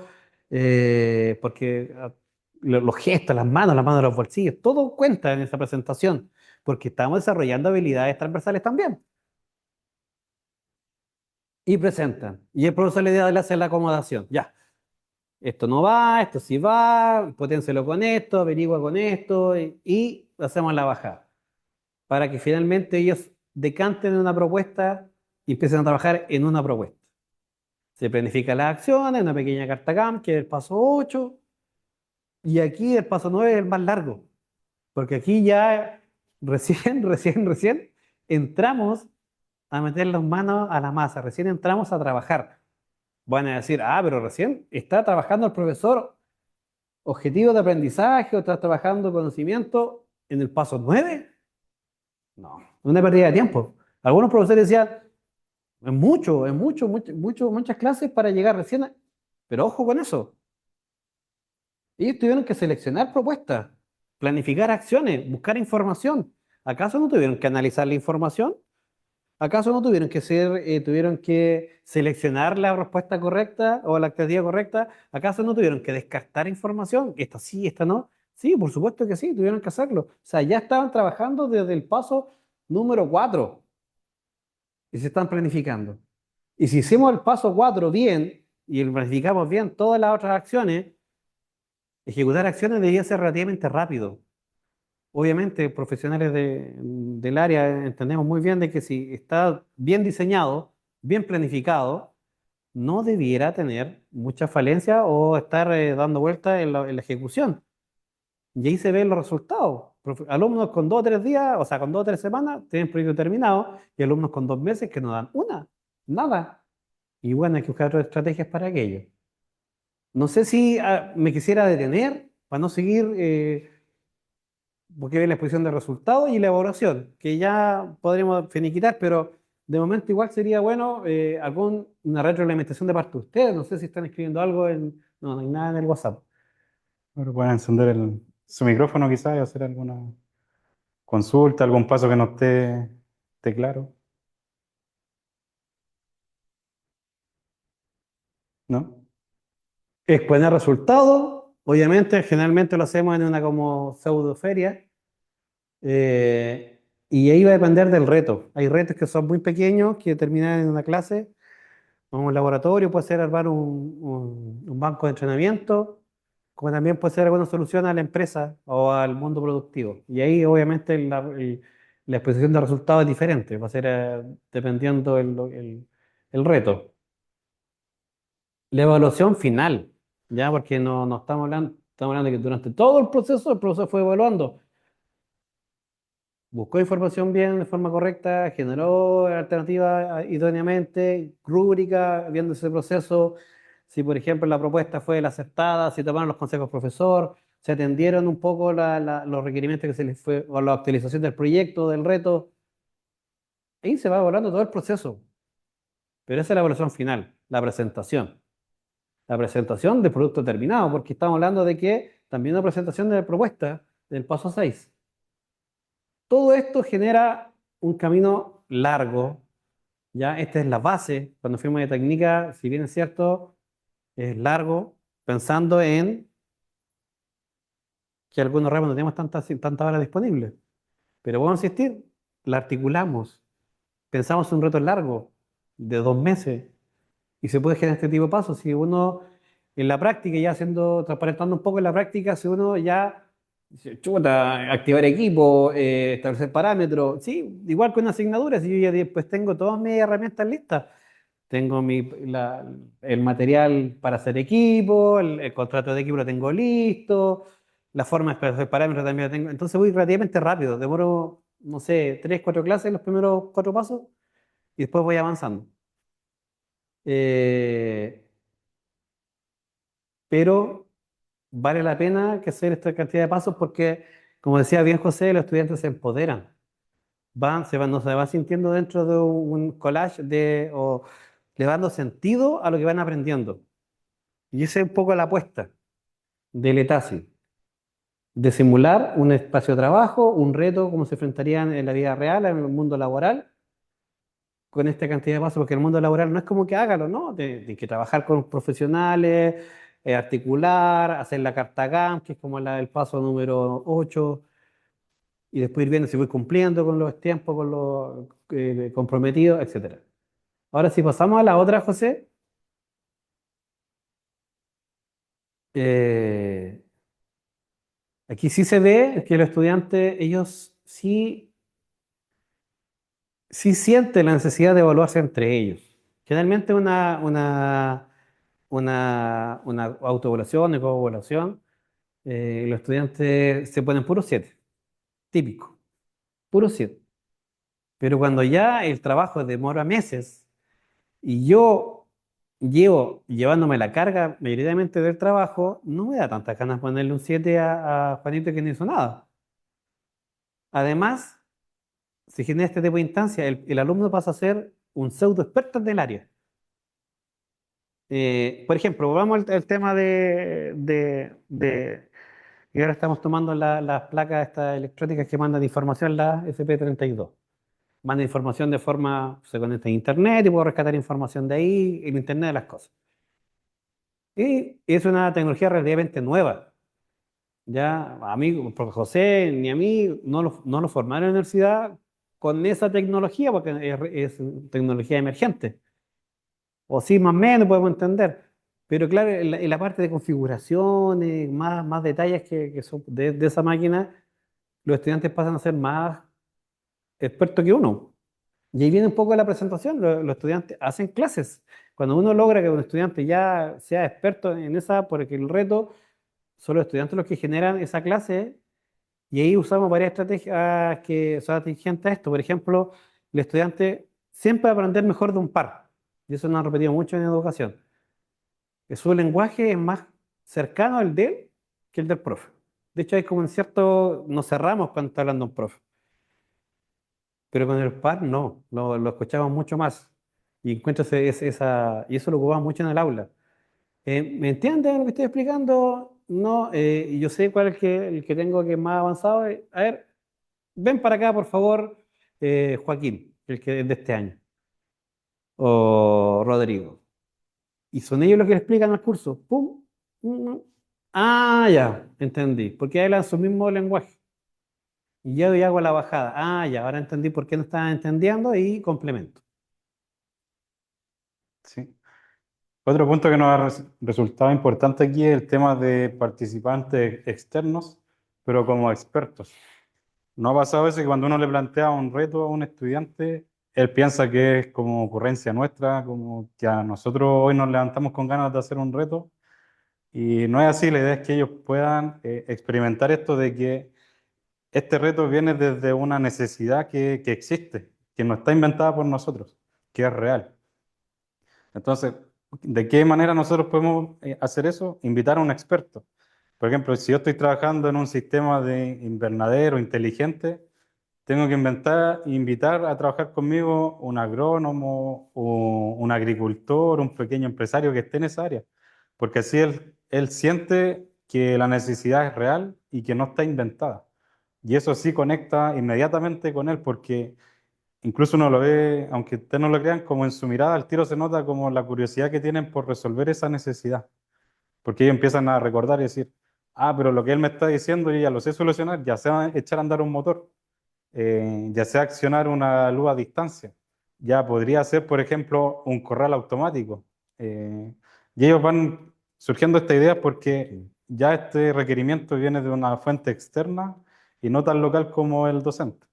porque los gestos, las manos, los bolsillos, todo cuenta en esa presentación, porque estamos desarrollando habilidades transversales también. Y presentan, y el profesor le hace la acomodación, ya. Esto no va, esto sí va, potencialo con esto, averigua con esto y hacemos la bajada para que finalmente ellos decanten en una propuesta y empiecen a trabajar en una propuesta. Se planifica las acciones, una pequeña carta CAM, que es el paso 8 y aquí el paso 9 es el más largo, porque aquí ya recién entramos a meter las manos a la masa, recién entramos a trabajar. Van a decir, pero recién está trabajando el profesor objetivo de aprendizaje o estás trabajando conocimiento en el paso 9. No, una pérdida de tiempo. Algunos profesores decían, muchas clases para llegar recién. Pero ojo con eso. Ellos tuvieron que seleccionar propuestas, planificar acciones, buscar información. ¿Acaso no tuvieron que analizar la información? ¿Acaso no tuvieron que seleccionar la respuesta correcta o la alternativa correcta? ¿Acaso no tuvieron que descartar información? Esta sí, esta no. Sí, por supuesto que sí, tuvieron que hacerlo. O sea, ya estaban trabajando desde el paso número 4 y se están planificando. Y si hicimos el paso 4 bien y planificamos bien todas las otras acciones, ejecutar acciones debería ser relativamente rápido. Obviamente, profesionales del área entendemos muy bien de que si está bien diseñado, bien planificado, no debiera tener mucha falencia o estar dando vueltas en la ejecución. Y ahí se ven los resultados. alumnos con 2 o 3 días, o sea, con 2 o 3 semanas, tienen proyecto terminado, y alumnos con 2 meses que no dan nada. Y bueno, hay que buscar otras estrategias para aquello. No sé si me quisiera detener para no seguir, porque hay la exposición de resultados y la evaluación, que ya podremos finiquitar, pero de momento igual sería bueno una retroalimentación de parte de ustedes. No sé si están escribiendo algo en... No, no hay nada en el WhatsApp. Pero pueden encender su micrófono quizás y hacer alguna consulta, algún paso que no esté claro, ¿no? Exponer resultados, obviamente, generalmente lo hacemos en una como pseudo feria, y ahí va a depender del reto. Hay retos que son muy pequeños, que terminan en una clase, o un laboratorio, puede ser armar un banco de entrenamiento, como también puede ser alguna solución a la empresa o al mundo productivo. Y ahí, obviamente, la exposición de resultados es diferente, va a ser dependiendo el reto. La evaluación final, ¿ya? Porque no estamos hablando de que durante todo el profesor fue evaluando, buscó información bien, de forma correcta, generó alternativas idóneamente, rúbrica, viendo ese proceso, si por ejemplo la propuesta fue la aceptada, si tomaron los consejos del profesor, se atendieron un poco los requerimientos que se les fue, o la actualización del proyecto, del reto, ahí se va evaluando todo el proceso. Pero esa es la evaluación final, la presentación del producto terminado, porque estamos hablando de que también una presentación de la propuesta del paso 6. Todo esto genera un camino largo, ¿ya? Esta es la base. Cuando fuimos de técnica, si bien es cierto, es largo, pensando en que algunos ramos no tenemos tantas horas disponibles. Pero vamos a insistir, la articulamos, pensamos en un reto largo, de 2 meses, y se puede generar este tipo de pasos. Si uno en la práctica, ya haciendo, transparentando un poco en la práctica, si uno ya dice, chuta, activar equipo, establecer parámetros, sí, igual con una asignatura, si yo ya después tengo todas mis herramientas listas, tengo el material para hacer equipo, el contrato de equipo lo tengo listo, la forma de establecer parámetros también la tengo, entonces voy relativamente rápido, demoro, no sé, 3, 4 clases, los primeros 4 pasos, y después voy avanzando. Eh, pero vale la pena que hacer esta cantidad de pasos porque, como decía bien José, los estudiantes se empoderan, no se van sintiendo dentro de un collage o le van dando sentido a lo que van aprendiendo. Y esa es un poco la apuesta del ETASI, de simular un espacio de trabajo, un reto, como se enfrentarían en la vida real, en el mundo laboral, con esta cantidad de pasos, porque el mundo laboral no es como que hágalo, ¿no? Tienes que trabajar con profesionales, articular, hacer la carta GAM, que es como el paso número 8, y después ir viendo si voy cumpliendo con los tiempos, con los comprometidos, etcétera. Ahora, si pasamos a la otra, José, eh, aquí sí se ve que los estudiantes, ellos sí sienten la necesidad de evaluarse entre ellos. Generalmente una autoevaluación y coevaluación, los estudiantes se ponen puros 7, típico, puros 7. Pero cuando ya el trabajo demora meses y yo llevo llevándome la carga mayoritariamente del trabajo, no me da tantas ganas ponerle un 7 a Juanito que no hizo nada. Además, si genera este tipo de instancia, el alumno pasa a ser un pseudo experto del área. Por ejemplo, vamos al tema y ahora estamos tomando las placas estas electrónicas que mandan información, la SP32. Mandan información de forma, se conecta a internet y puedo rescatar información de ahí, el internet de las cosas. Y es una tecnología relativamente nueva. Ya a mí, porque José ni a mí no lo formaron en la universidad con esa tecnología, porque es tecnología emergente. O sí, más o menos podemos entender. Pero claro, en la parte de configuraciones, más detalles que son de esa máquina, los estudiantes pasan a ser más expertos que uno. Y ahí viene un poco la presentación. Los estudiantes hacen clases. Cuando uno logra que un estudiante ya sea experto en esa, porque el reto son los estudiantes los que generan esa clase, Y ahí usamos varias estrategias que son atingentes a esto. Por ejemplo, el estudiante siempre va a aprender mejor de un par. Y eso nos han repetido mucho en educación. Que su lenguaje es más cercano al de él que el del profe. De hecho, hay como un cierto, nos cerramos cuando está hablando un profe. Pero con el par no, lo escuchamos mucho más. Y encuentro y eso lo ocupamos mucho en el aula. ¿Me entienden lo que estoy explicando? No, y yo sé cuál es el que tengo que es más avanzado. A ver, ven para acá, por favor, Joaquín, el que es de este año, o Rodrigo. Y son ellos los que le explican el curso. ¡Pum! Ah, ya, entendí. Porque hablan su mismo lenguaje. Y yo hago la bajada. Ah, ya, ahora entendí por qué no estaban entendiendo y complemento. Sí. Otro punto que nos ha resultado importante aquí es el tema de participantes externos, pero como expertos. ¿No ha pasado eso que cuando uno le plantea un reto a un estudiante, él piensa que es como ocurrencia nuestra, como que a nosotros hoy nos levantamos con ganas de hacer un reto? Y no es así, la idea es que ellos puedan experimentar esto de que este reto viene desde una necesidad que existe, que no está inventada por nosotros, que es real. Entonces, ¿de qué manera nosotros podemos hacer eso? Invitar a un experto. Por ejemplo, si yo estoy trabajando en un sistema de invernadero inteligente, tengo que invitar a trabajar conmigo un agrónomo, o un agricultor, un pequeño empresario que esté en esa área, porque así él siente que la necesidad es real y que no está inventada. Y eso sí conecta inmediatamente con él, porque incluso uno lo ve, aunque ustedes no lo crean, como en su mirada, al tiro se nota como la curiosidad que tienen por resolver esa necesidad, porque ellos empiezan a recordar y decir, ah, pero lo que él me está diciendo yo ya lo sé solucionar, ya sea echar a andar un motor, ya sea accionar una luz a distancia, ya podría ser, por ejemplo, un corral automático. Eh, y ellos van surgiendo esta idea porque ya este requerimiento viene de una fuente externa y no tan local como el docente.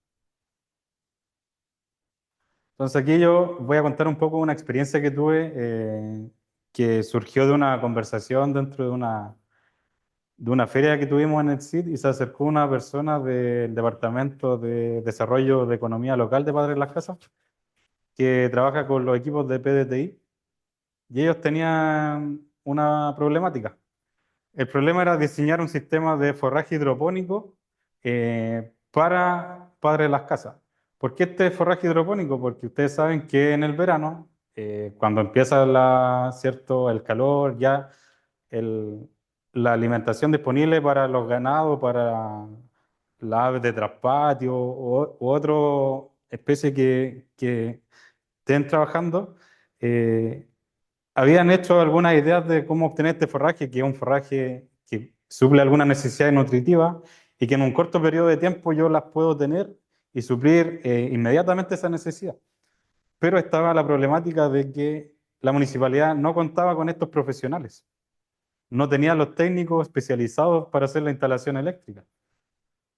Entonces aquí yo voy a contar un poco una experiencia que tuve que surgió de una conversación dentro de una feria que tuvimos en el CID y se acercó una persona del Departamento de Desarrollo de Economía Local de Padres Las Casas que trabaja con los equipos de PDTI y ellos tenían una problemática. El problema era diseñar un sistema de forraje hidropónico para Padres Las Casas. ¿Por qué este forraje hidropónico? Porque ustedes saben que en el verano, cuando empieza ¿cierto? El calor, ya el- la alimentación disponible para los ganados, para las aves de traspatio u otra especie que estén trabajando, eh, habían hecho algunas ideas de cómo obtener este forraje, que es un forraje que suple algunas necesidades nutritivas y que en un corto periodo de tiempo yo las puedo tener y suplir inmediatamente esa necesidad. Pero estaba la problemática de que la municipalidad no contaba con estos profesionales, no tenía los técnicos especializados para hacer la instalación eléctrica.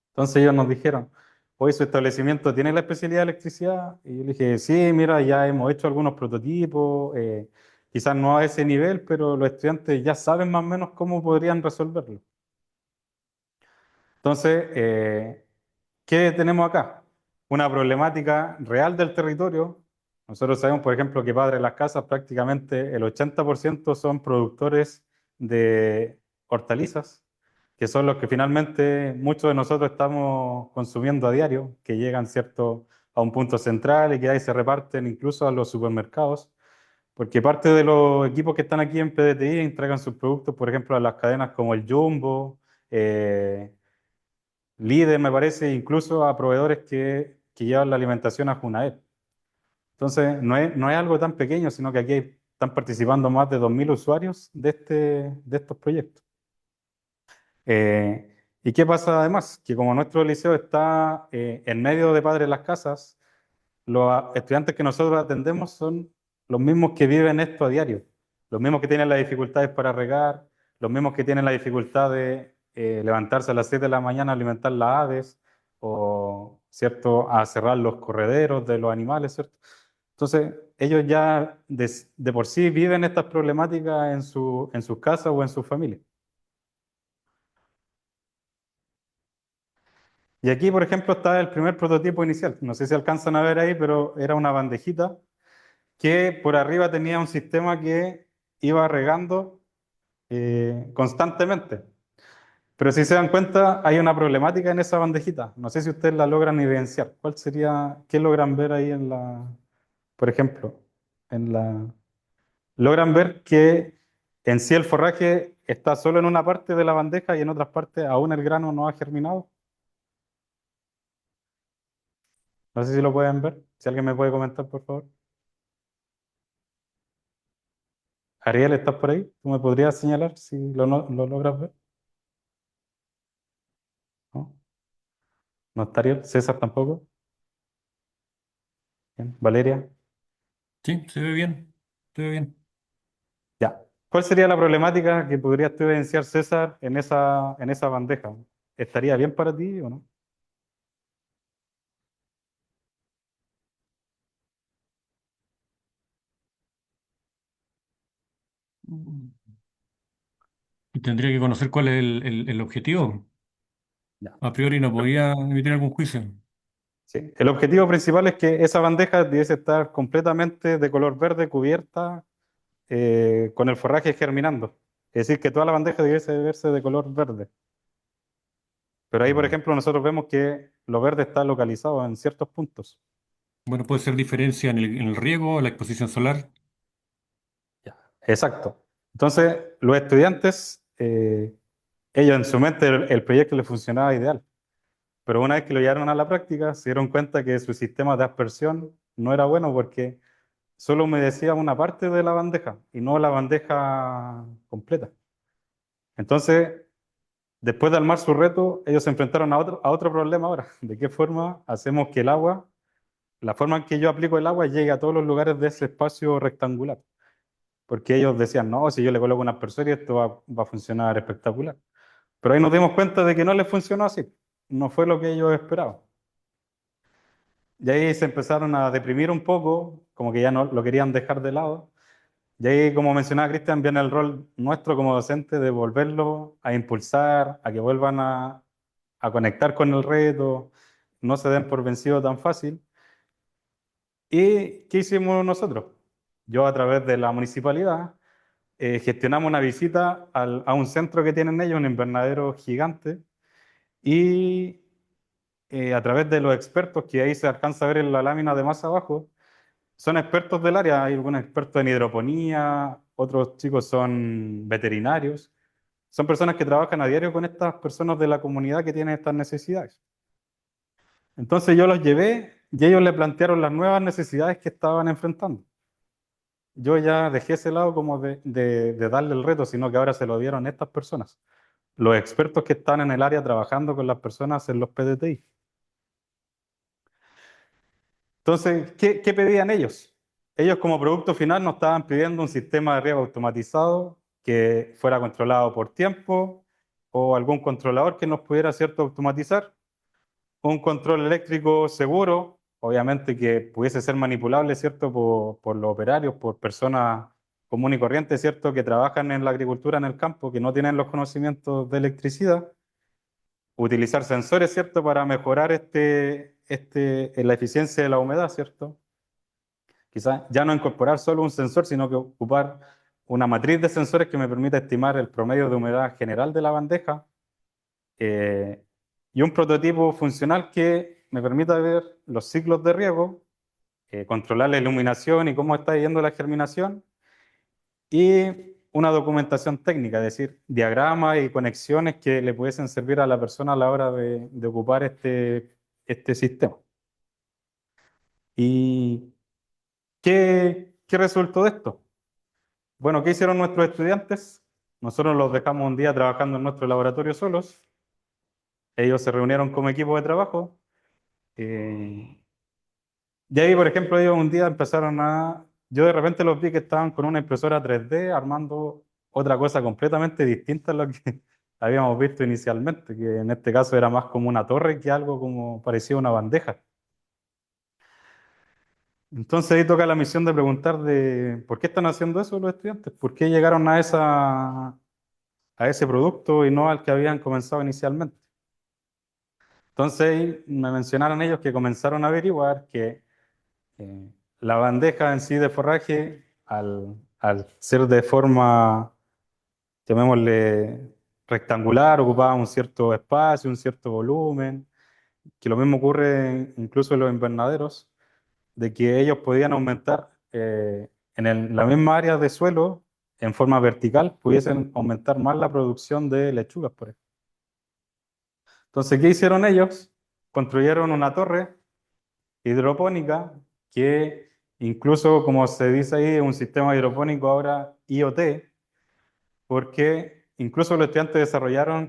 Entonces ellos nos dijeron, hoy su establecimiento tiene la especialidad de electricidad. Y yo le dije, sí, mira, ya hemos hecho algunos prototipos, quizás no a ese nivel, pero los estudiantes ya saben más o menos cómo podrían resolverlo. Entonces, ¿qué tenemos acá? Una problemática real del territorio. Nosotros sabemos, por ejemplo, que Padre Las Casas prácticamente el 80% son productores de hortalizas, que son los que finalmente muchos de nosotros estamos consumiendo a diario, que llegan, ¿cierto?, a un punto central y que ahí se reparten incluso a los supermercados, porque parte de los equipos que están aquí en PDTI entregan sus productos, por ejemplo, a las cadenas como el Jumbo, Líder, me parece, incluso a proveedores que llevan la alimentación a Junaed. Entonces, no es algo tan pequeño, sino que aquí están participando más de 2.000 usuarios de estos proyectos. ¿Y qué pasa además? Que como nuestro liceo está en medio de Padres Las Casas, los estudiantes que nosotros atendemos son los mismos que viven esto a diario, los mismos que tienen las dificultades para regar, los mismos que tienen la dificultad de levantarse a las 7 de la mañana a alimentar las aves o, ¿cierto?, a cerrar los correderos de los animales, ¿cierto? Entonces, ellos ya de por sí viven estas problemáticas en sus casas o en sus familias. Y aquí, por ejemplo, está el primer prototipo inicial. No sé si alcanzan a ver ahí, pero era una bandejita que por arriba tenía un sistema que iba regando constantemente. Pero si se dan cuenta, hay una problemática en esa bandejita. No sé si ustedes la logran evidenciar. ¿Cuál sería, qué logran ver ahí en la, por ejemplo, en la, logran ver que en sí el forraje está solo en una parte de la bandeja y en otras partes aún el grano no ha germinado? No sé si lo pueden ver. Si alguien me puede comentar, por favor. Ariel, ¿estás por ahí? ¿Tú me podrías señalar si lo logras ver? ¿No? ¿No está Ariel? ¿César tampoco? Bien. ¿Valeria? Sí, se ve bien, se ve bien. Ya. ¿Cuál sería la problemática que podrías tú evidenciar, César, en esa bandeja? ¿Estaría bien para ti o no? Y tendría que conocer cuál es el objetivo. Ya. A priori no podía emitir algún juicio. Sí. El objetivo principal es que esa bandeja debiese estar completamente de color verde, cubierta con el forraje germinando. Es decir, que toda la bandeja debiese verse de color verde. Pero ahí, por Mm. ejemplo, nosotros vemos que lo verde está localizado en ciertos puntos. Bueno, puede ser diferencia en el riego, la exposición solar. Ya. Exacto. Entonces, los estudiantes, ellos en su mente el proyecto les funcionaba ideal. Pero una vez que lo llevaron a la práctica, se dieron cuenta que su sistema de aspersión no era bueno porque solo humedecía una parte de la bandeja y no la bandeja completa. Entonces, después de armar su reto, ellos se enfrentaron a otro problema ahora. ¿De qué forma hacemos que el agua, la forma en que yo aplico el agua, llegue a todos los lugares de ese espacio rectangular? Porque ellos decían, no, si yo le coloco un aspersor y esto va a funcionar espectacular. Pero ahí nos dimos cuenta de que no les funcionó así. No fue lo que ellos esperaban. Y ahí se empezaron a deprimir un poco, como que ya no lo querían dejar de lado. Y ahí, como mencionaba Cristian, viene el rol nuestro como docente de volverlo a impulsar, a que vuelvan a conectar con el reto, no se den por vencido tan fácil. ¿Y qué hicimos nosotros? Yo a través de la municipalidad gestionamos una visita a un centro que tienen ellos, un invernadero gigante, y a través de los expertos que ahí se alcanza a ver en la lámina de más abajo, son expertos del área, hay algunos expertos en hidroponía, otros chicos son veterinarios, son personas que trabajan a diario con estas personas de la comunidad que tienen estas necesidades. Entonces yo los llevé y ellos le plantearon las nuevas necesidades que estaban enfrentando. Yo ya dejé ese lado como de darle el reto, sino que ahora se lo dieron estas personas, los expertos que están en el área trabajando con las personas en los PDTI. Entonces, ¿qué pedían ellos? Ellos como producto final nos estaban pidiendo un sistema de riego automatizado que fuera controlado por tiempo o algún controlador que nos pudiera, ¿cierto?, automatizar. Un control eléctrico seguro, obviamente que pudiese ser manipulable, ¿cierto?, por los operarios, por personas comunes y corrientes, ¿cierto?, que trabajan en la agricultura en el campo, que no tienen los conocimientos de electricidad. Utilizar sensores, ¿cierto?, para mejorar la eficiencia de la humedad, ¿cierto? Quizás ya no incorporar solo un sensor, sino que ocupar una matriz de sensores que me permita estimar el promedio de humedad general de la bandeja eh, y un prototipo funcional que me permita ver los ciclos de riego, controlar la iluminación y cómo está yendo la germinación y una documentación técnica, es decir, diagramas y conexiones que le pudiesen servir a la persona a la hora de ocupar este sistema. ¿Y qué resultó de esto? Bueno, ¿qué hicieron nuestros estudiantes? Nosotros los dejamos un día trabajando en nuestro laboratorio solos. Ellos se reunieron como equipo de trabajo. eh, y ahí, por ejemplo, ellos un día empezaron yo de repente los vi que estaban con una impresora 3D armando otra cosa completamente distinta a lo que habíamos visto inicialmente, que en este caso era más como una torre que algo como parecía una bandeja. Entonces ahí toca la misión de preguntar de por qué están haciendo eso los estudiantes, por qué llegaron a ese producto y no al que habían comenzado inicialmente. Entonces ahí me mencionaron ellos que comenzaron a averiguar que la bandeja en sí de forraje, al ser de forma, llamémosle, rectangular, ocupaba un cierto espacio, un cierto volumen, que lo mismo ocurre incluso en los invernaderos, de que ellos podían aumentar la misma área de suelo, en forma vertical, pudiesen aumentar más la producción de lechugas, por ejemplo. Entonces, ¿qué hicieron ellos? Construyeron una torre hidropónica que incluso, como se dice ahí, es un sistema hidropónico ahora IoT, porque incluso los estudiantes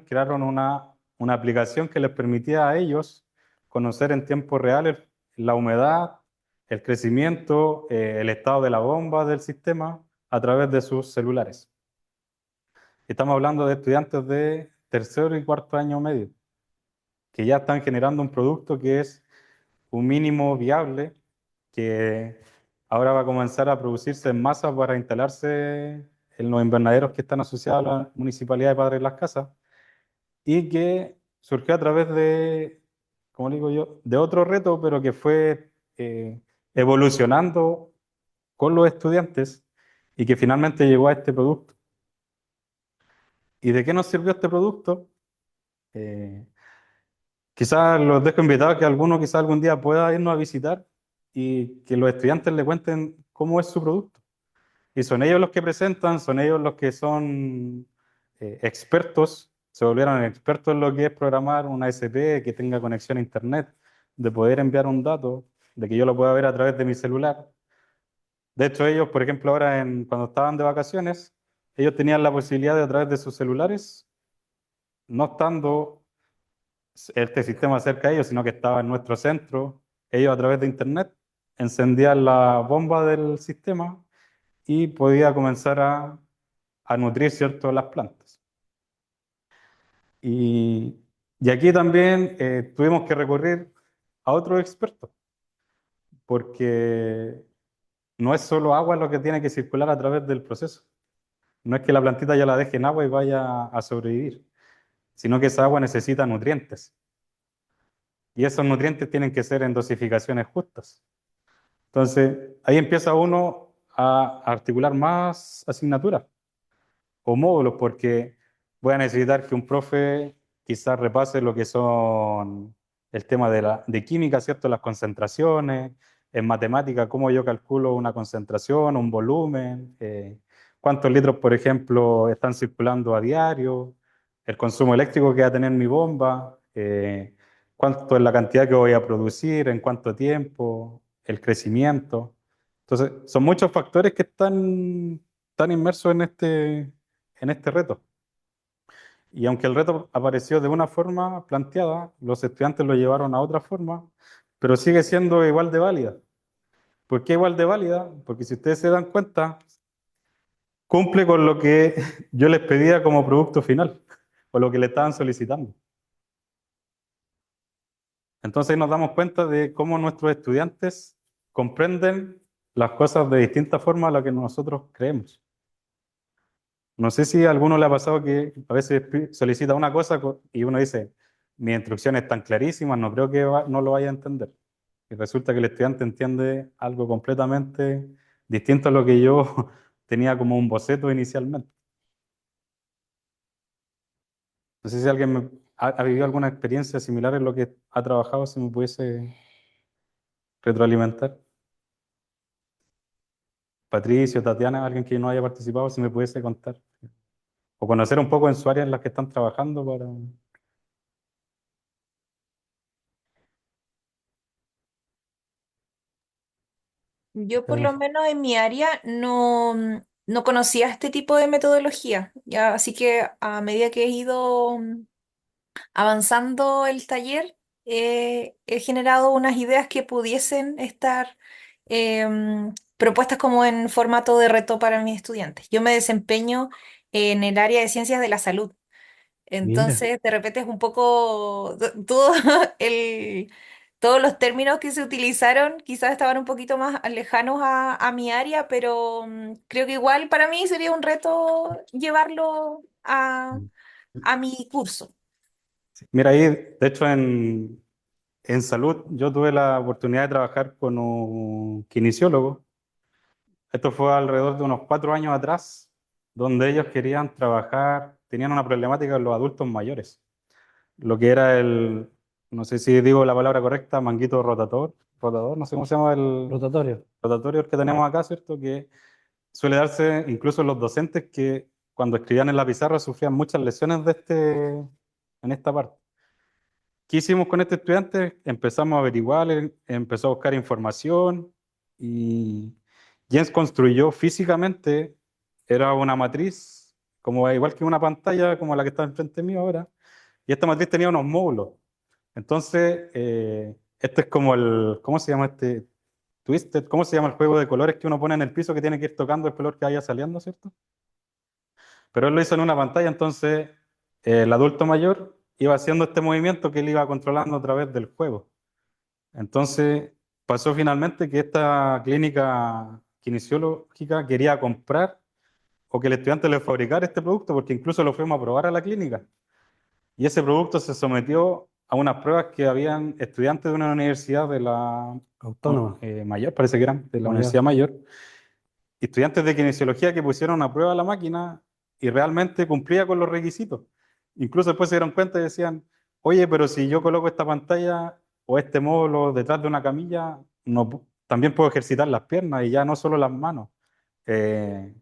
crearon una aplicación que les permitía a ellos conocer en tiempo real la humedad, el crecimiento, el estado de la bomba del sistema a través de sus celulares. Estamos hablando de estudiantes de tercero y cuarto año medio, que ya están generando un producto que es un mínimo viable, que ahora va a comenzar a producirse en masa para instalarse en los invernaderos que están asociados a la Municipalidad de Padre Las Casas, y que surgió a través de, como digo yo, de otro reto, pero que fue evolucionando con los estudiantes y que finalmente llegó a este producto. ¿Y de qué nos sirvió este producto? Eh, Quizás los dejo invitados que alguno quizás algún día pueda irnos a visitar y que los estudiantes le cuenten cómo es su producto. Y son ellos los que presentan, son ellos los que son expertos, se volvieron expertos en lo que es programar una SP que tenga conexión a internet, de poder enviar un dato, de que yo lo pueda ver a través de mi celular. De hecho, ellos, por ejemplo, ahora cuando estaban de vacaciones, ellos tenían la posibilidad de a través de sus celulares, no estando este sistema cerca de ellos, sino que estaba en nuestro centro, ellos a través de internet encendían la bomba del sistema y podía comenzar a nutrir, ¿cierto?, las plantas. Y, y aquí también tuvimos que recurrir a otros expertos, porque no es solo agua lo que tiene que circular a través del proceso. No es que la plantita ya la deje en agua y vaya a sobrevivir, sino que esa agua necesita nutrientes. Y esos nutrientes tienen que ser en dosificaciones justas. Entonces, ahí empieza uno a articular más asignaturas o módulos, porque voy a necesitar que un profe quizás repase lo que son el tema de química, ¿cierto? Las concentraciones, en matemática, cómo yo calculo una concentración, un volumen, cuántos litros, por ejemplo, están circulando a diario, el consumo eléctrico que va a tener mi bomba, cuánto es la cantidad que voy a producir, en cuánto tiempo, el crecimiento. Entonces, son muchos factores que están inmersos en este reto. Y aunque el reto apareció de una forma planteada, los estudiantes lo llevaron a otra forma, pero sigue siendo igual de válida. ¿Por qué igual de válida? Porque si ustedes se dan cuenta, cumple con lo que yo les pedía como producto final, o lo que le estaban solicitando. Entonces nos damos cuenta de cómo nuestros estudiantes comprenden las cosas de distinta forma a la que nosotros creemos. No sé si a alguno le ha pasado que a veces solicita una cosa y uno dice, mis instrucciones están clarísimas, no creo que no lo vaya a entender. Y resulta que el estudiante entiende algo completamente distinto a lo que yo tenía como un boceto inicialmente. No sé si alguien ha vivido alguna experiencia similar en lo que ha trabajado, si me pudiese retroalimentar. Patricio, Tatiana, alguien que no haya participado, si me pudiese contar. O conocer un poco en su área en la que están trabajando para... Yo por lo menos en mi área no conocía este tipo de metodología, ya, así que a medida que he ido avanzando el taller, he generado unas ideas que pudiesen estar propuestas como en formato de reto para mis estudiantes. Yo me desempeño en el área de ciencias de la salud. Mira, Entonces, de repente es un poco todo el, todos los términos que se utilizaron quizás estaban un poquito más lejanos a mi área, pero creo que igual para mí sería un reto llevarlo a mi curso. Mira, ahí, de hecho, en salud yo tuve la oportunidad de trabajar con un kinesiólogo. Esto fue alrededor de unos 4 años atrás, donde ellos querían trabajar, tenían una problemática en los adultos mayores. Lo que era no sé si digo la palabra correcta, manguito rotador, no sé cómo se llama el Rotatorio. rotatorio que tenemos acá, ¿cierto? Que suele darse incluso en los docentes que cuando escribían en la pizarra sufrían muchas lesiones en esta parte. ¿Qué hicimos con este estudiante? Empezamos a averiguar, él empezó a buscar información y Jens construyó físicamente, era una matriz, como igual que una pantalla como la que está enfrente mío ahora, y esta matriz tenía unos módulos. Entonces, este es como ¿cómo se llama este? Twisted, ¿cómo se llama el juego de colores que uno pone en el piso que tiene que ir tocando el color que vaya saliendo, ¿cierto? Pero él lo hizo en una pantalla, entonces el adulto mayor iba haciendo este movimiento que él iba controlando a través del juego. Entonces pasó finalmente que esta clínica kinesiológica quería comprar o que el estudiante le fabricara este producto, porque incluso lo fuimos a probar a la clínica. Y ese producto se sometió a unas pruebas que habían estudiantes de una universidad de la Autónoma. mayor, parece que eran, de la Mayor. Universidad Mayor, estudiantes de kinesiología que pusieron a prueba la máquina y realmente cumplía con los requisitos. Incluso después se dieron cuenta y decían, oye, pero si yo coloco esta pantalla o este módulo detrás de una camilla, no, también puedo ejercitar las piernas y ya no solo las manos. Eh,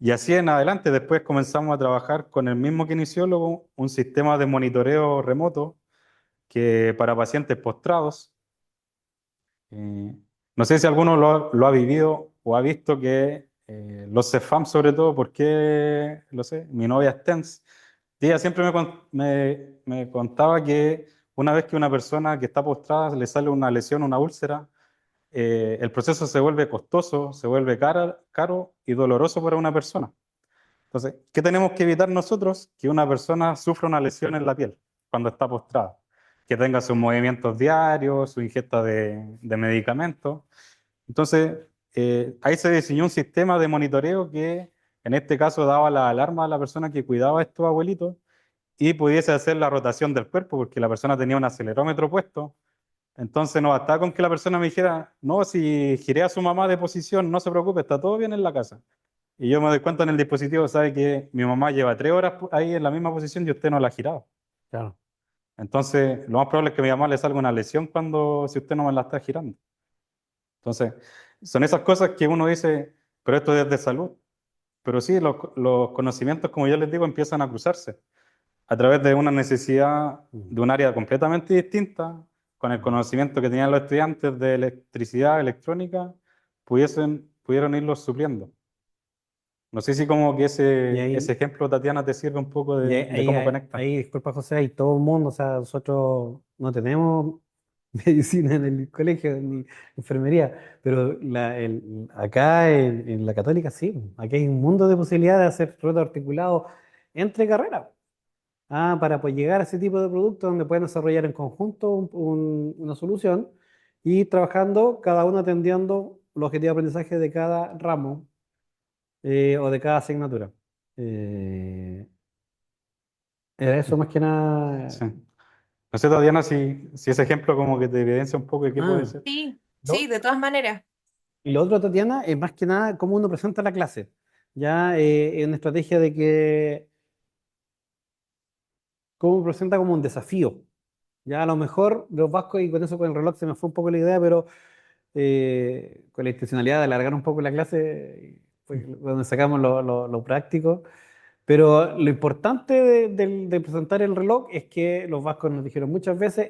y así en adelante, después comenzamos a trabajar con el mismo kinesiólogo, un sistema de monitoreo remoto que para pacientes postrados. Eh, no sé si alguno lo ha vivido o ha visto que los CEFAM, sobre todo, porque lo sé, mi novia es TENS, ella siempre me contaba que una vez que una persona que está postrada le sale una lesión, una úlcera, el proceso se vuelve costoso, se vuelve caro y doloroso para una persona. Entonces, ¿qué tenemos que evitar nosotros? Que una persona sufra una lesión en la piel cuando está postrada, que tenga sus movimientos diarios, su ingesta de medicamentos. Entonces, ahí se diseñó un sistema de monitoreo que en este caso daba la alarma a la persona que cuidaba a estos abuelitos y pudiese hacer la rotación del cuerpo, porque la persona tenía un acelerómetro puesto. Entonces no bastaba con que la persona me dijera, no, si giré a su mamá de posición, no se preocupe, está todo bien en la casa. Y yo me doy cuenta en el dispositivo, sabe que mi mamá lleva 3 horas ahí en la misma posición y usted no la ha girado. Claro. Entonces, lo más probable es que a mi mamá le salga una lesión si usted no me la está girando. Entonces, son esas cosas que uno dice, pero esto es de salud. Pero sí, los conocimientos, como yo les digo, empiezan a cruzarse a través de una necesidad de un área completamente distinta, con el conocimiento que tenían los estudiantes de electricidad, electrónica, pudieron irlos supliendo. No sé si como que Y ese ahí, ejemplo, Tatiana, te sirve un poco y de cómo conectan. disculpa José, hay todo el mundo, o sea, nosotros no tenemos medicina en el colegio ni enfermería, pero acá en la Católica sí, aquí hay un mundo de posibilidades de hacer roto articulado entre carreras. Para pues, llegar a ese tipo de productos donde pueden desarrollar en conjunto una solución y trabajando, cada uno atendiendo los objetivos de aprendizaje de cada ramo o de cada asignatura. Eh, Era eso más que nada. Sí. No sé, Tatiana, si ese ejemplo como que te evidencia un poco de qué puede Ah, ser. Sí, sí, lo- de todas maneras. y lo otro, Tatiana, es más que nada cómo uno presenta la clase. Ya es una estrategia de que cómo presenta como un desafío. Ya a lo mejor los vascos, y con eso con el reloj se me fue un poco la idea, pero con la intencionalidad de alargar un poco la clase, fue donde sacamos lo práctico. Pero lo importante de presentar el reloj es que los vascos nos dijeron muchas veces,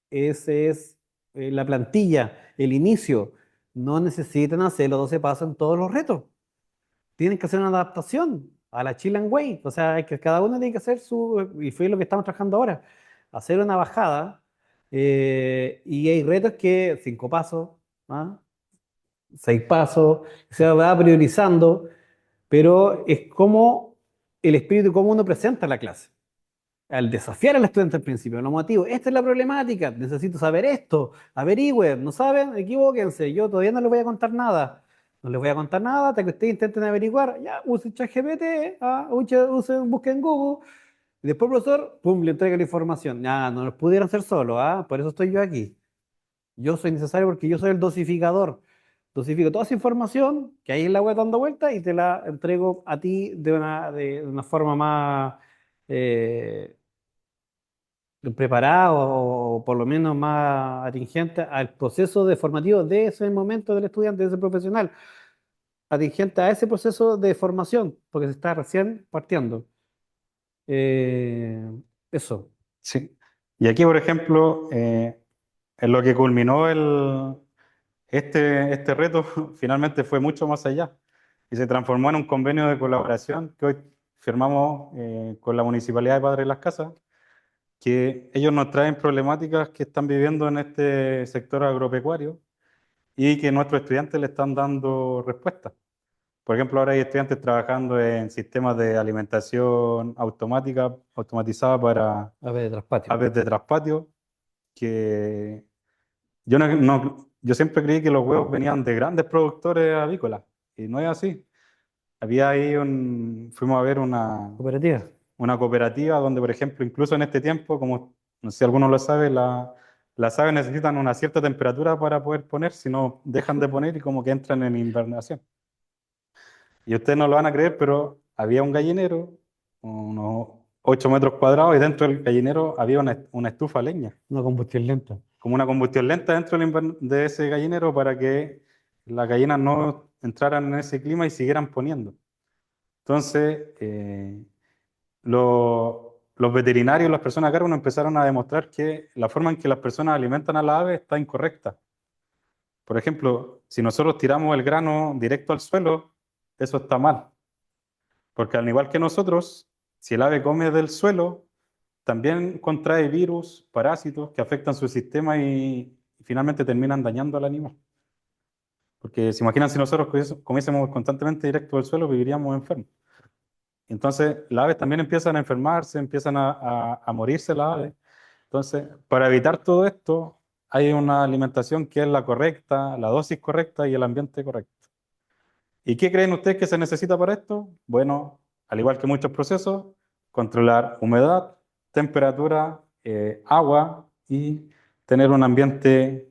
ese es la plantilla, el inicio. No necesitan hacer los 12 pasos en todos los retos. Tienen que hacer una adaptación a la Chill and Wait. O sea, es que cada uno tiene que hacer y fue lo que estamos trabajando ahora, hacer una bajada. Y hay retos que 5 pasos, ¿ah? 6 pasos, se va priorizando, pero es como el espíritu, cómo uno presenta la clase. Al desafiar al estudiante al principio, los motivos, esta es la problemática, necesito saber esto, averigüen, no saben, equivóquense, yo todavía no les voy a contar nada. No les voy a contar nada hasta que ustedes intenten averiguar, ya, usen ChatGPT, busquen Google, Y después el profesor, pum, le entrega la información. Ya, no lo pudieron hacer solo, ¿ah? Por eso estoy yo aquí. Yo soy necesario porque yo soy el dosificador. Dosifico toda esa información que hay en la web dando vueltas y te la entrego a ti de una forma más eh, preparada o por lo menos más atingente al proceso de formativo de ese momento del estudiante, de ese profesional, atingente a ese proceso de formación, porque se está recién partiendo. Eh, eso. Sí. Y aquí, por ejemplo, en lo que culminó este reto, finalmente fue mucho más allá y se transformó en un convenio de colaboración que hoy firmamos con la Municipalidad de Padre Las Casas, que ellos nos traen problemáticas que están viviendo en este sector agropecuario y que nuestros estudiantes le están dando respuesta. Por ejemplo, ahora hay estudiantes trabajando en sistemas de alimentación automática, automatizada para A ver, traspatio. aves de traspatio, que yo siempre creí que los huevos venían de grandes productores avícolas, y no es así. Fuimos a ver Cooperativa. una cooperativa donde, por ejemplo, incluso en este tiempo, como no sé si alguno lo sabe, las aves necesitan una cierta temperatura para poder poner, si no dejan de poner y como que entran en hibernación. Y ustedes no lo van a creer, pero había un gallinero, unos 8 metros cuadrados, y dentro del gallinero había una estufa a leña, Una combustión lenta. como una combustión lenta dentro de ese gallinero para que las gallinas no entraran en ese clima y siguieran poniendo. Entonces, los veterinarios, las personas a cargo, nos empezaron a demostrar que la forma en que las personas alimentan a las aves está incorrecta. Por ejemplo, si nosotros tiramos el grano directo al suelo, eso está mal. Porque al igual que nosotros, si el ave come del suelo, también contrae virus, parásitos que afectan su sistema y finalmente terminan dañando al animal. Porque se imaginan si nosotros comiésemos constantemente directo del suelo, viviríamos enfermos. Entonces, las aves también empiezan a enfermarse, empiezan a morirse las aves. Entonces, para evitar todo esto, hay una alimentación que es la correcta, la dosis correcta y el ambiente correcto. ¿Y qué creen ustedes que se necesita para esto? Bueno, al igual que muchos procesos, controlar humedad, temperatura, agua y tener un ambiente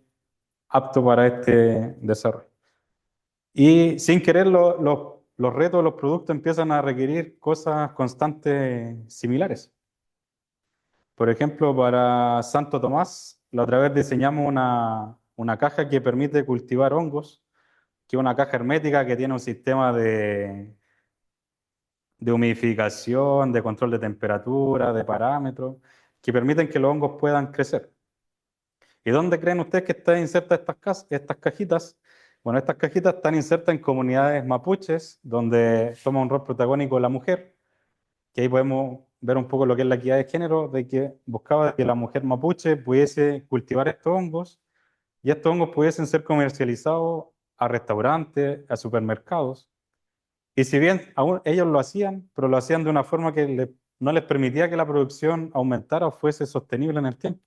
apto para este desarrollo. Y sin querer, los retos, los productos empiezan a requerir cosas constantes similares. Por ejemplo, para Santo Tomás, la otra vez diseñamos una caja que permite cultivar hongos, que es una caja hermética que tiene un sistema de humidificación, de control de temperatura, de parámetros, que permiten que los hongos puedan crecer. ¿Y dónde creen ustedes que están insertas estas cajitas? Bueno, estas cajitas están insertas en comunidades mapuches, donde toma un rol protagónico la mujer, que ahí podemos ver un poco lo que es la equidad de género, de que buscaba que la mujer mapuche pudiese cultivar estos hongos y estos hongos pudiesen ser comercializados a restaurantes, a supermercados. Y si bien aún ellos lo hacían, pero lo hacían de una forma que no les permitía que la producción aumentara o fuese sostenible en el tiempo.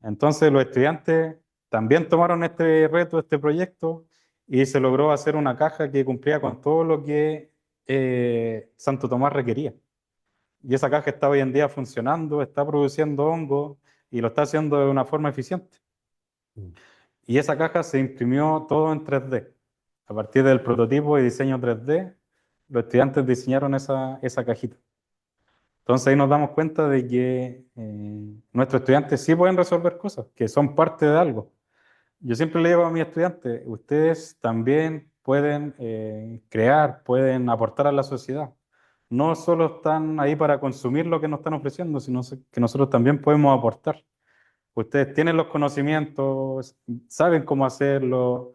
Entonces los estudiantes también tomaron este reto, este proyecto, y se logró hacer una caja que cumplía con todo lo que Santo Tomás requería. Y esa caja está hoy en día funcionando, está produciendo hongos y lo está haciendo de una forma eficiente. Y esa caja se imprimió todo en 3D. A partir del prototipo y diseño 3D, los estudiantes diseñaron esa cajita. Entonces ahí nos damos cuenta de que nuestros estudiantes sí pueden resolver cosas, que son parte de algo. Yo siempre le digo a mis estudiantes, ustedes también pueden crear, pueden aportar a la sociedad. No solo están ahí para consumir lo que nos están ofreciendo, sino que nosotros también podemos aportar. Ustedes tienen los conocimientos, saben cómo hacerlo,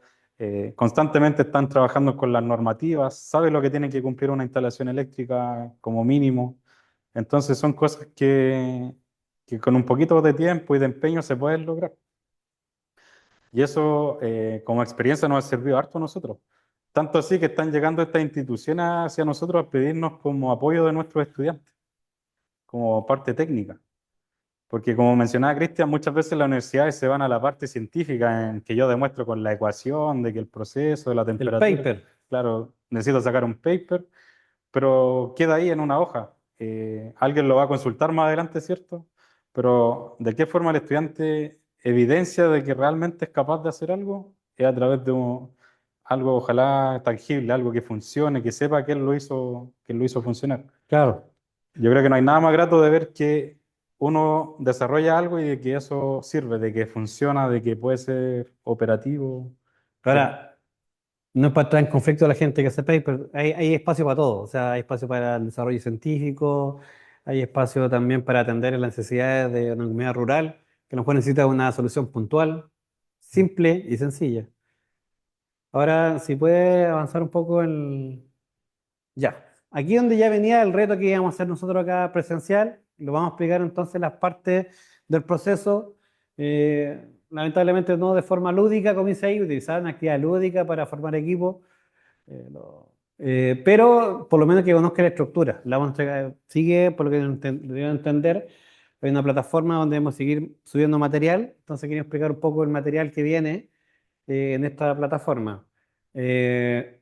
constantemente están trabajando con las normativas, saben lo que tiene que cumplir una instalación eléctrica como mínimo. Entonces son cosas que con un poquito de tiempo y de empeño se pueden lograr. Y eso como experiencia nos ha servido harto a nosotros. Tanto así que están llegando estas instituciones hacia nosotros a pedirnos como apoyo de nuestros estudiantes, como parte técnica. Porque como mencionaba Cristian, muchas veces las universidades se van a la parte científica en que yo demuestro con la ecuación de que el proceso de la El temperatura, paper. claro, necesito sacar un paper, pero queda ahí en una hoja. alguien lo va a consultar más adelante, ¿cierto? Pero ¿de qué forma el estudiante evidencia de que realmente es capaz de hacer algo? Es a través de algo ojalá tangible, algo que funcione, que sepa que lo hizo funcionar. Claro. Yo creo que no hay nada más grato de ver que uno desarrolla algo y de que eso sirve, de que funciona, de que puede ser operativo. Ahora, no es para entrar en conflicto a la gente que hace paper, hay espacio para todo, o sea, hay espacio para el desarrollo científico, hay espacio también para atender las necesidades de una comunidad rural, que a lo mejor necesita una solución puntual, simple y sencilla. Ahora, si puede avanzar un poco en... Ya, aquí donde ya venía el reto que íbamos a hacer nosotros acá presencial, lo vamos a explicar entonces las partes del proceso. Lamentablemente no de forma lúdica, como dice ahí, utilizar una actividad lúdica para formar equipo, pero por lo menos que conozca la estructura. La vamos a entregar, sigue, por lo que debieron entender, hay una plataforma donde debemos seguir subiendo material, entonces quería explicar un poco el material que viene en esta plataforma. Eh,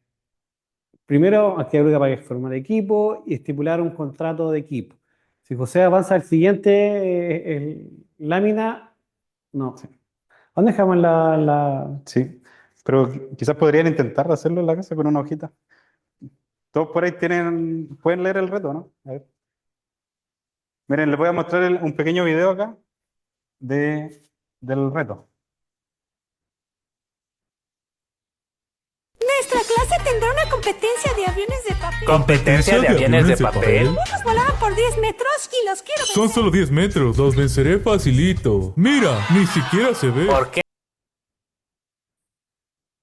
Primero, actividad lúdica para formar equipo y estipular un contrato de equipo. Si José avanza al siguiente lámina, no. ¿Dónde dejamos Sí, pero quizás podrían intentar hacerlo en la casa con una hojita. Todos por ahí pueden leer el reto, ¿no? A ver. Miren, les voy a mostrar un pequeño video acá de, del reto. Nuestra clase tendrá una competencia de aviones de papel. ¿Competencia de aviones de papel? Unos volaban por 10 metros y los quiero Son vencer. solo 10 metros, los venceré facilito. Mira, ni siquiera se ve. ¿Por qué?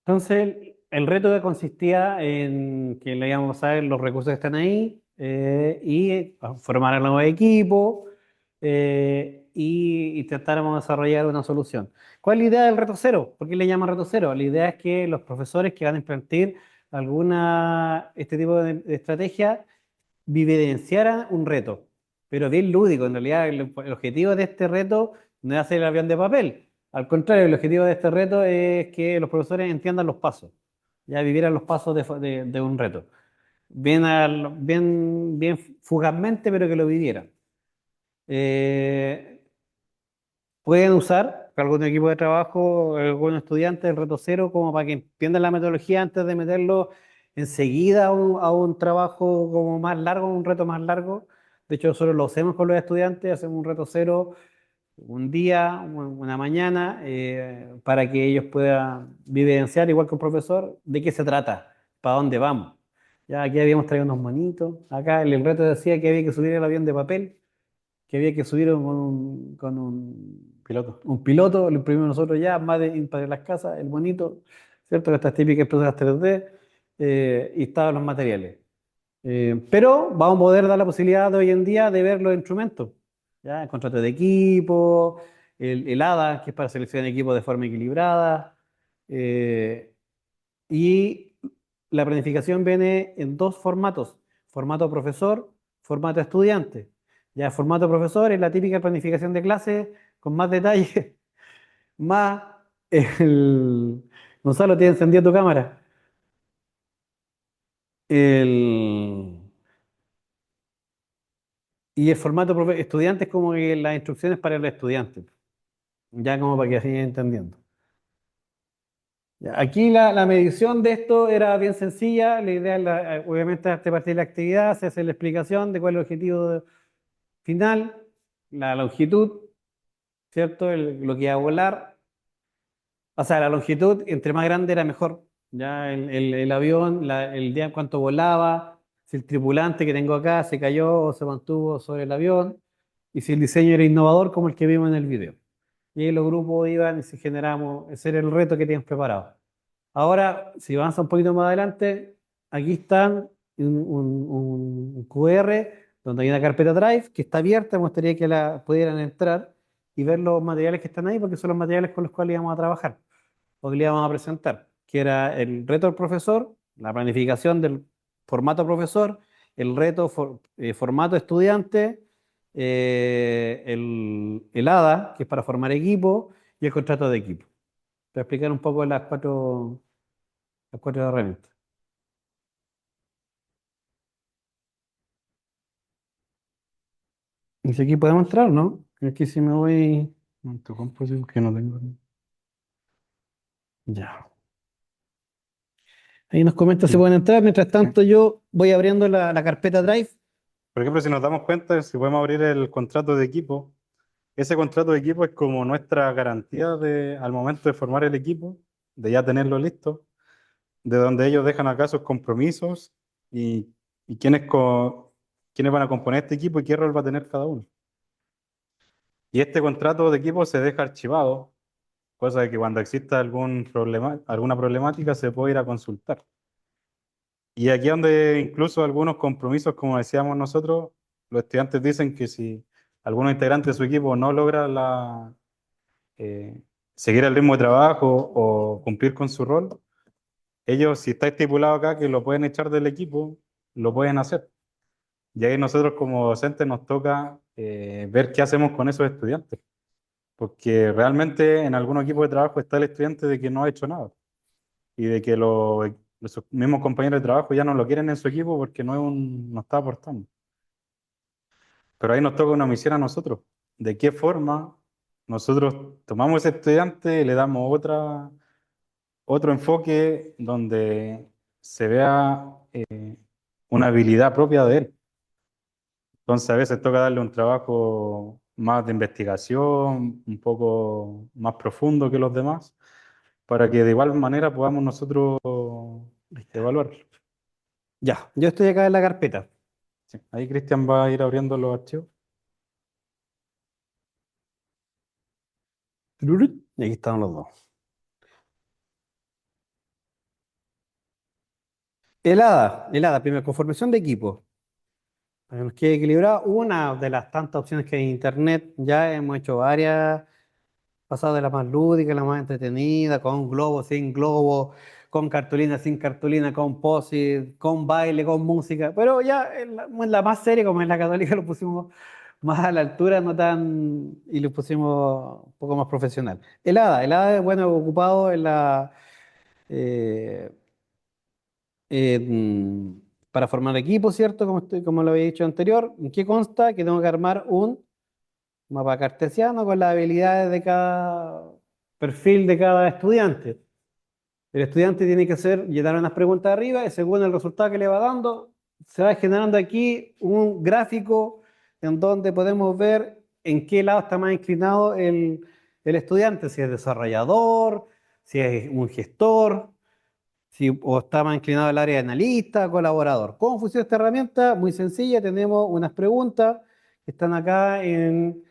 Entonces, el reto consistía en que le íbamos a ver los recursos que están ahí y formar el nuevo equipo y intentáramos desarrollar una solución. ¿Cuál es la idea del reto cero? ¿Por qué le llaman reto cero? La idea es que los profesores que van a implantar este tipo de estrategia vivenciaran un reto, pero bien lúdico. En realidad, el objetivo de este reto no es hacer el avión de papel. Al contrario, el objetivo de este reto es que los profesores entiendan los pasos, ya vivieran los pasos de un reto. Bien fugazmente, pero que lo vivieran. Eh, Pueden usar algún equipo de trabajo, algún estudiante el reto cero como para que entiendan la metodología antes de meterlo enseguida a un trabajo como más largo, un reto más largo. De hecho, nosotros lo hacemos con los estudiantes, hacemos un reto cero un día, una mañana, para que ellos puedan vivenciar, igual que un profesor, de qué se trata, para dónde vamos. Ya aquí habíamos traído unos monitos. Acá el reto decía que había que subir el avión de papel, que había que subir con un piloto, lo imprimimos nosotros ya, más de para las casas, el bonito, ¿cierto? Que estas típicas impresoras 3D, y estaban los materiales. Pero vamos a poder dar la posibilidad de hoy en día de ver los instrumentos, ¿ya? El contrato de equipo, el ADA, que es para seleccionar equipos de forma equilibrada, y la planificación viene en dos formatos: formato profesor, formato estudiante. Ya, formato profesor es la típica planificación de clase con más detalle, más el... Gonzalo, ¿tienes encendida tu cámara? El... Y el formato estudiante es como que las instrucciones para los estudiantes, ya como para que vayan entendiendo. Ya, aquí la medición de esto era bien sencilla. La idea, obviamente, a partir de la actividad se hace la explicación de cuál es el objetivo final, la longitud, ¿cierto? Lo que iba a volar. O sea, la longitud, entre más grande era mejor. Ya el avión, el día en cuánto volaba, si el tripulante que tengo acá se cayó o se mantuvo sobre el avión, y si el diseño era innovador como el que vimos en el video. Y ahí los grupos iban y si generamos, ese era el reto que teníamos preparado. Ahora, si avanza un poquito más adelante, aquí están un QR donde hay una carpeta Drive que está abierta. Me gustaría que la pudieran entrar y ver los materiales que están ahí, porque son los materiales con los cuales íbamos a trabajar o que le íbamos a presentar, que era el reto del profesor, la planificación del formato profesor, el reto formato estudiante, el ADA, que es para formar equipo, y el contrato de equipo. Te voy a explicar un poco las cuatro herramientas. Y si aquí podemos entrar, ¿no? Aquí si me voy. En tu compu sí, que no tengo. Ya. Ahí nos comenta si pueden entrar. Mientras tanto, yo voy abriendo la carpeta Drive. Por ejemplo, si nos damos cuenta, si podemos abrir el contrato de equipo, ese contrato de equipo es como nuestra garantía al momento de formar el equipo, de ya tenerlo listo, de donde ellos dejan acá sus compromisos y, y quiénes van a componer este equipo y qué rol va a tener cada uno. Y este contrato de equipo se deja archivado, cosa de que cuando exista alguna problemática se puede ir a consultar. Y aquí es donde incluso algunos compromisos, como decíamos nosotros, los estudiantes dicen que si alguno integrante de su equipo no logra eh, seguir el ritmo de trabajo o cumplir con su rol, ellos, si está estipulado acá que lo pueden echar del equipo, lo pueden hacer. Y ahí nosotros como docentes nos toca ver qué hacemos con esos estudiantes. Porque realmente en algún equipo de trabajo está el estudiante de que no ha hecho nada y de que sus mismos compañeros de trabajo ya no lo quieren en su equipo porque no está aportando. Pero ahí nos toca una misión a nosotros. ¿De qué forma nosotros tomamos ese estudiante y le damos otro enfoque donde se vea una habilidad propia de él? Entonces a veces toca darle un trabajo más de investigación, un poco más profundo que los demás, para que de igual manera podamos nosotros evaluar. Ya, yo estoy acá en la carpeta. Sí. Ahí Cristian va a ir abriendo los archivos. Tururut, y aquí están los dos. El ADA, primero, conformación de equipo. Para que nos quede equilibrado, una de las tantas opciones que hay en Internet, ya hemos hecho varias, pasado de la más lúdica, la más entretenida, con globo, sin globo, con cartulina, sin cartulina, con posit, con baile, con música, pero ya en la más seria, como en la católica, lo pusimos más a la altura, no tan, y lo pusimos un poco más profesional. El ADA es bueno, ocupado en eh, para formar equipo, ¿cierto? Como lo había dicho anterior. ¿En qué consta? Que tengo que armar un mapa cartesiano con las habilidades de cada perfil de cada estudiante. El estudiante tiene que llenar unas preguntas arriba y según el resultado que le va dando, se va generando aquí un gráfico en donde podemos ver en qué lado está más inclinado el estudiante, si es desarrollador, si es un gestor, o está más inclinado al área de analista, colaborador. ¿Cómo funciona esta herramienta? Muy sencilla, tenemos unas preguntas que están acá en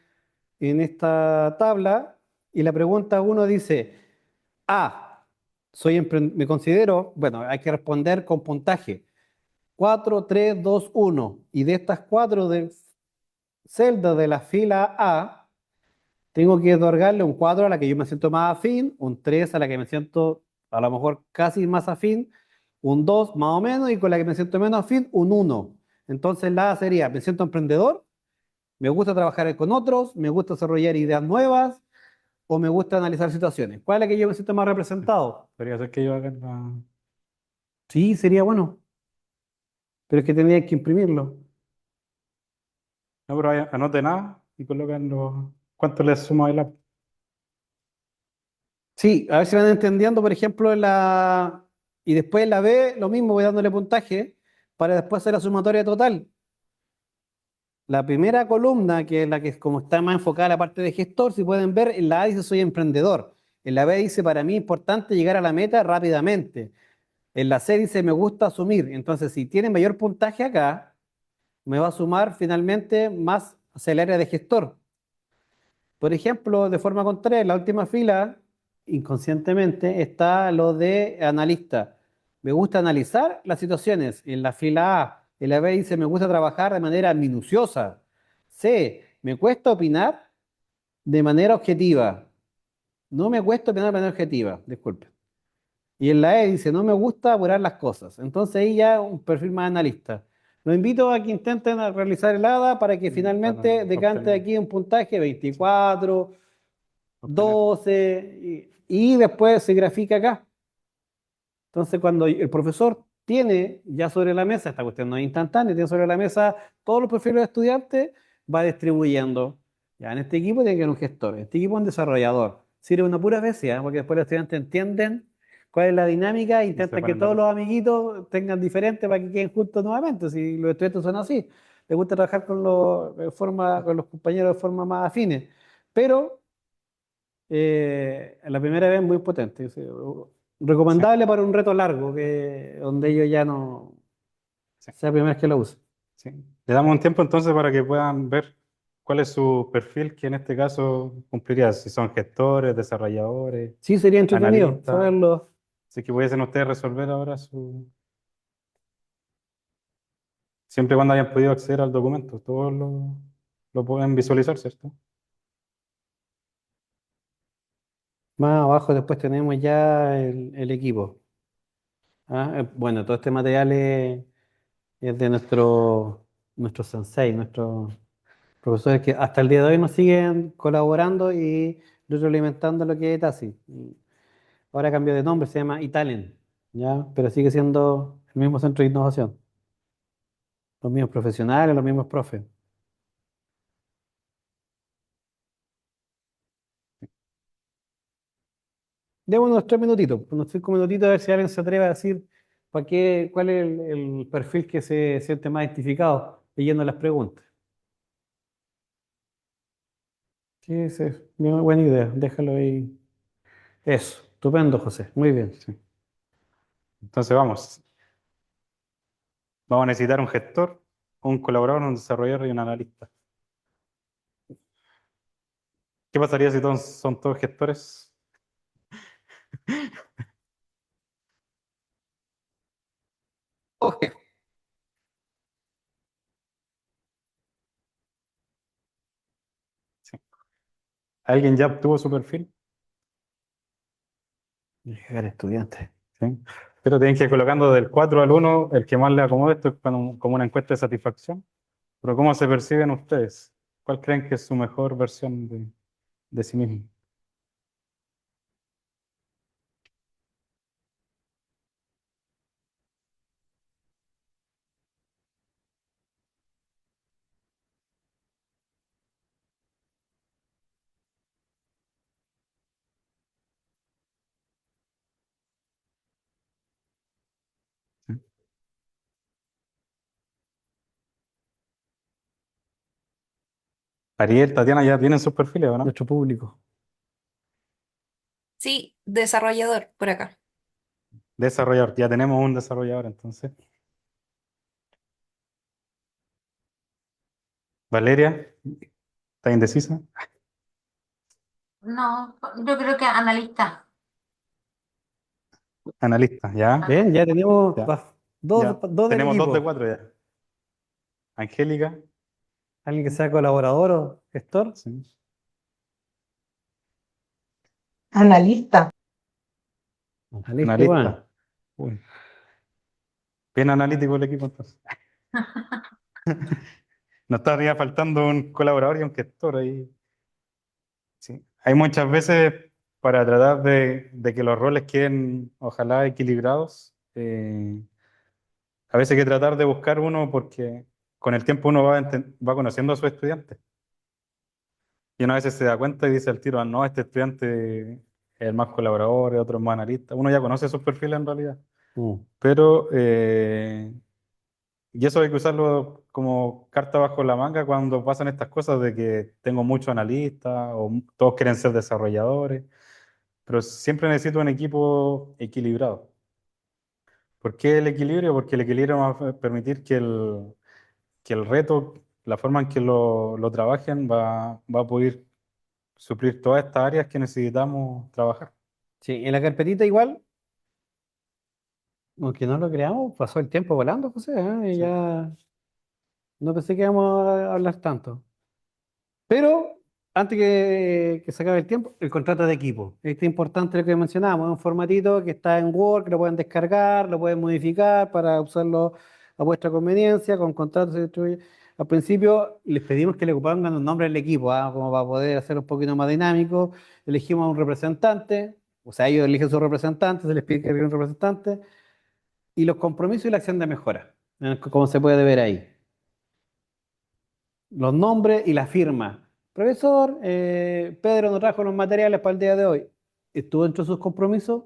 esta tabla y la pregunta uno dice, me considero, bueno, hay que responder con puntaje, 4, 3, 2, 1, y de estas cuatro celdas de la fila A, tengo que otorgarle un 4 a la que yo me siento más afín, un 3 a la que me siento a lo mejor casi más afín, un 2 más o menos, y con la que me siento menos afín, un 1. Entonces la A sería, me siento emprendedor, me gusta trabajar con otros, me gusta desarrollar ideas nuevas, o me gusta analizar situaciones. ¿Cuál es la que yo me siento más representado? Podría ser que yo haga la... Sí, sería bueno, pero es que tendría que imprimirlo. No, pero anote nada y colocan cuánto le suma el app. Sí, a ver si van entendiendo, por ejemplo, y después en la B, lo mismo, voy dándole puntaje para después hacer la sumatoria total. La primera columna, que es la que como está más enfocada a la parte de gestor, si pueden ver, en la A dice soy emprendedor. En la B dice para mí es importante llegar a la meta rápidamente. En la C dice me gusta asumir. Entonces, si tiene mayor puntaje acá, me va a sumar finalmente más hacia el área de gestor. Por ejemplo, de forma contraria, en la última fila, inconscientemente, está lo de analista. Me gusta analizar las situaciones. En la fila A, en la B dice, me gusta trabajar de manera minuciosa. C, me cuesta opinar de manera objetiva. No me cuesta opinar de manera objetiva, disculpe. Y en la E dice, no me gusta apurar las cosas. Entonces ahí ya un perfil más analista. Los invito a que intenten a realizar el ADA para que finalmente decante aquí un puntaje 24, 12 y después se grafica acá. Entonces cuando el profesor tiene ya sobre la mesa, esta cuestión no es instantánea, tiene sobre la mesa todos los perfiles de estudiantes, va distribuyendo. Ya, en este equipo tiene que haber un gestor, en este equipo un desarrollador. Sirve una pura vez, ¿ya? Porque después los estudiantes entienden cuál es la dinámica e Y se intentan que ponen de todos los acuerdo. amiguitos tengan diferente para que queden juntos nuevamente. Si los estudiantes son así, les gusta trabajar con los compañeros de forma más afines. Pero la primera vez muy potente. Sí, Recomendable para un reto largo, donde ellos ya no sí, sea la primera vez que lo usen. sí. Le damos un tiempo entonces para que puedan ver cuál es su perfil, que en este caso cumpliría, si son gestores, desarrolladores, Sí, sería entretenido analistas. saberlo. Así que pudiesen ustedes resolver ahora siempre y cuando hayan podido acceder al documento, todos lo pueden visualizar, ¿cierto? Más abajo después tenemos ya el equipo. ¿Ah? Bueno, todo este material es de nuestro sensei, nuestros profesores que hasta el día de hoy nos siguen colaborando y retroalimentando lo que es Tasi. Ahora cambió de nombre, se llama Italen, ¿ya? Pero sigue siendo el mismo centro de innovación. Los mismos profesionales, los mismos profes. Demos unos 3 minutitos, unos 5 minutitos a ver si alguien se atreve a decir cuál es el perfil que se siente más identificado leyendo las preguntas. Sí, sí, bien, buena idea, déjalo ahí. Eso, estupendo, José, muy bien. Sí. Entonces vamos a necesitar un gestor, un colaborador, un desarrollador y un analista. ¿Qué pasaría si todos son todos gestores? Ok. Sí. ¿Alguien ya obtuvo su perfil? Llegar estudiante. Sí. Pero tienen que ir colocando del 4 al 1 el que más le acomode. Esto es como una encuesta de satisfacción. Pero ¿cómo se perciben ustedes? ¿Cuál creen que es su mejor versión de sí mismo? ¿Sí? Ariel, Tatiana, ¿ya tienen sus perfiles o no? Nuestro público. Sí, desarrollador por acá. Desarrollador, ya tenemos un desarrollador entonces. Valeria, ¿está indecisa? No, yo creo que analista. Analista, ya, Bien, ya tenemos ya, dos, ya. dos del Tenemos 2 de equipo. 4 ya. Angélica, Alguien que sea colaborador o gestor. sí. Analista. Analista igual. Analista. Uy, bien analítico el equipo entonces. Nos estaría faltando un colaborador y un gestor ahí. Sí. Hay muchas veces para tratar de que los roles queden, ojalá, equilibrados. A veces hay que tratar de buscar uno porque con el tiempo uno va conociendo a sus estudiantes. Y uno a veces se da cuenta y dice al tiro, "Ah, no, este estudiante es el más colaborador, otro es más analista". Uno ya conoce sus perfiles en realidad. Mm. Pero, y eso hay que usarlo como carta bajo la manga cuando pasan estas cosas de que tengo muchos analistas o todos quieren ser desarrolladores. Pero siempre necesito un equipo equilibrado. ¿Por qué el equilibrio? Porque el equilibrio va a permitir que el reto, la forma en que lo trabajen, va a poder suplir todas estas áreas que necesitamos trabajar. Sí, en la carpetita igual, aunque no lo creamos, pasó el tiempo volando, José, ¿eh? Y Sí. ya no pensé que íbamos a hablar tanto. Pero antes que se acabe el tiempo, el contrato de equipo. Este es importante lo que mencionábamos, es un formatito que está en Word, que lo pueden descargar, lo pueden modificar para usarlo a vuestra conveniencia, con contratos se distribuye. Al principio les pedimos que le pongan un nombre al equipo, como para poder hacer un poquito más dinámico. Elegimos a un representante, o sea, ellos eligen su representante, se les pide que elijan un representante, y los compromisos y la acción de mejora, como se puede ver ahí. los nombres y la firma. Profesor, Pedro no trajo los materiales para el día de hoy. ¿Estuvo dentro de sus compromisos?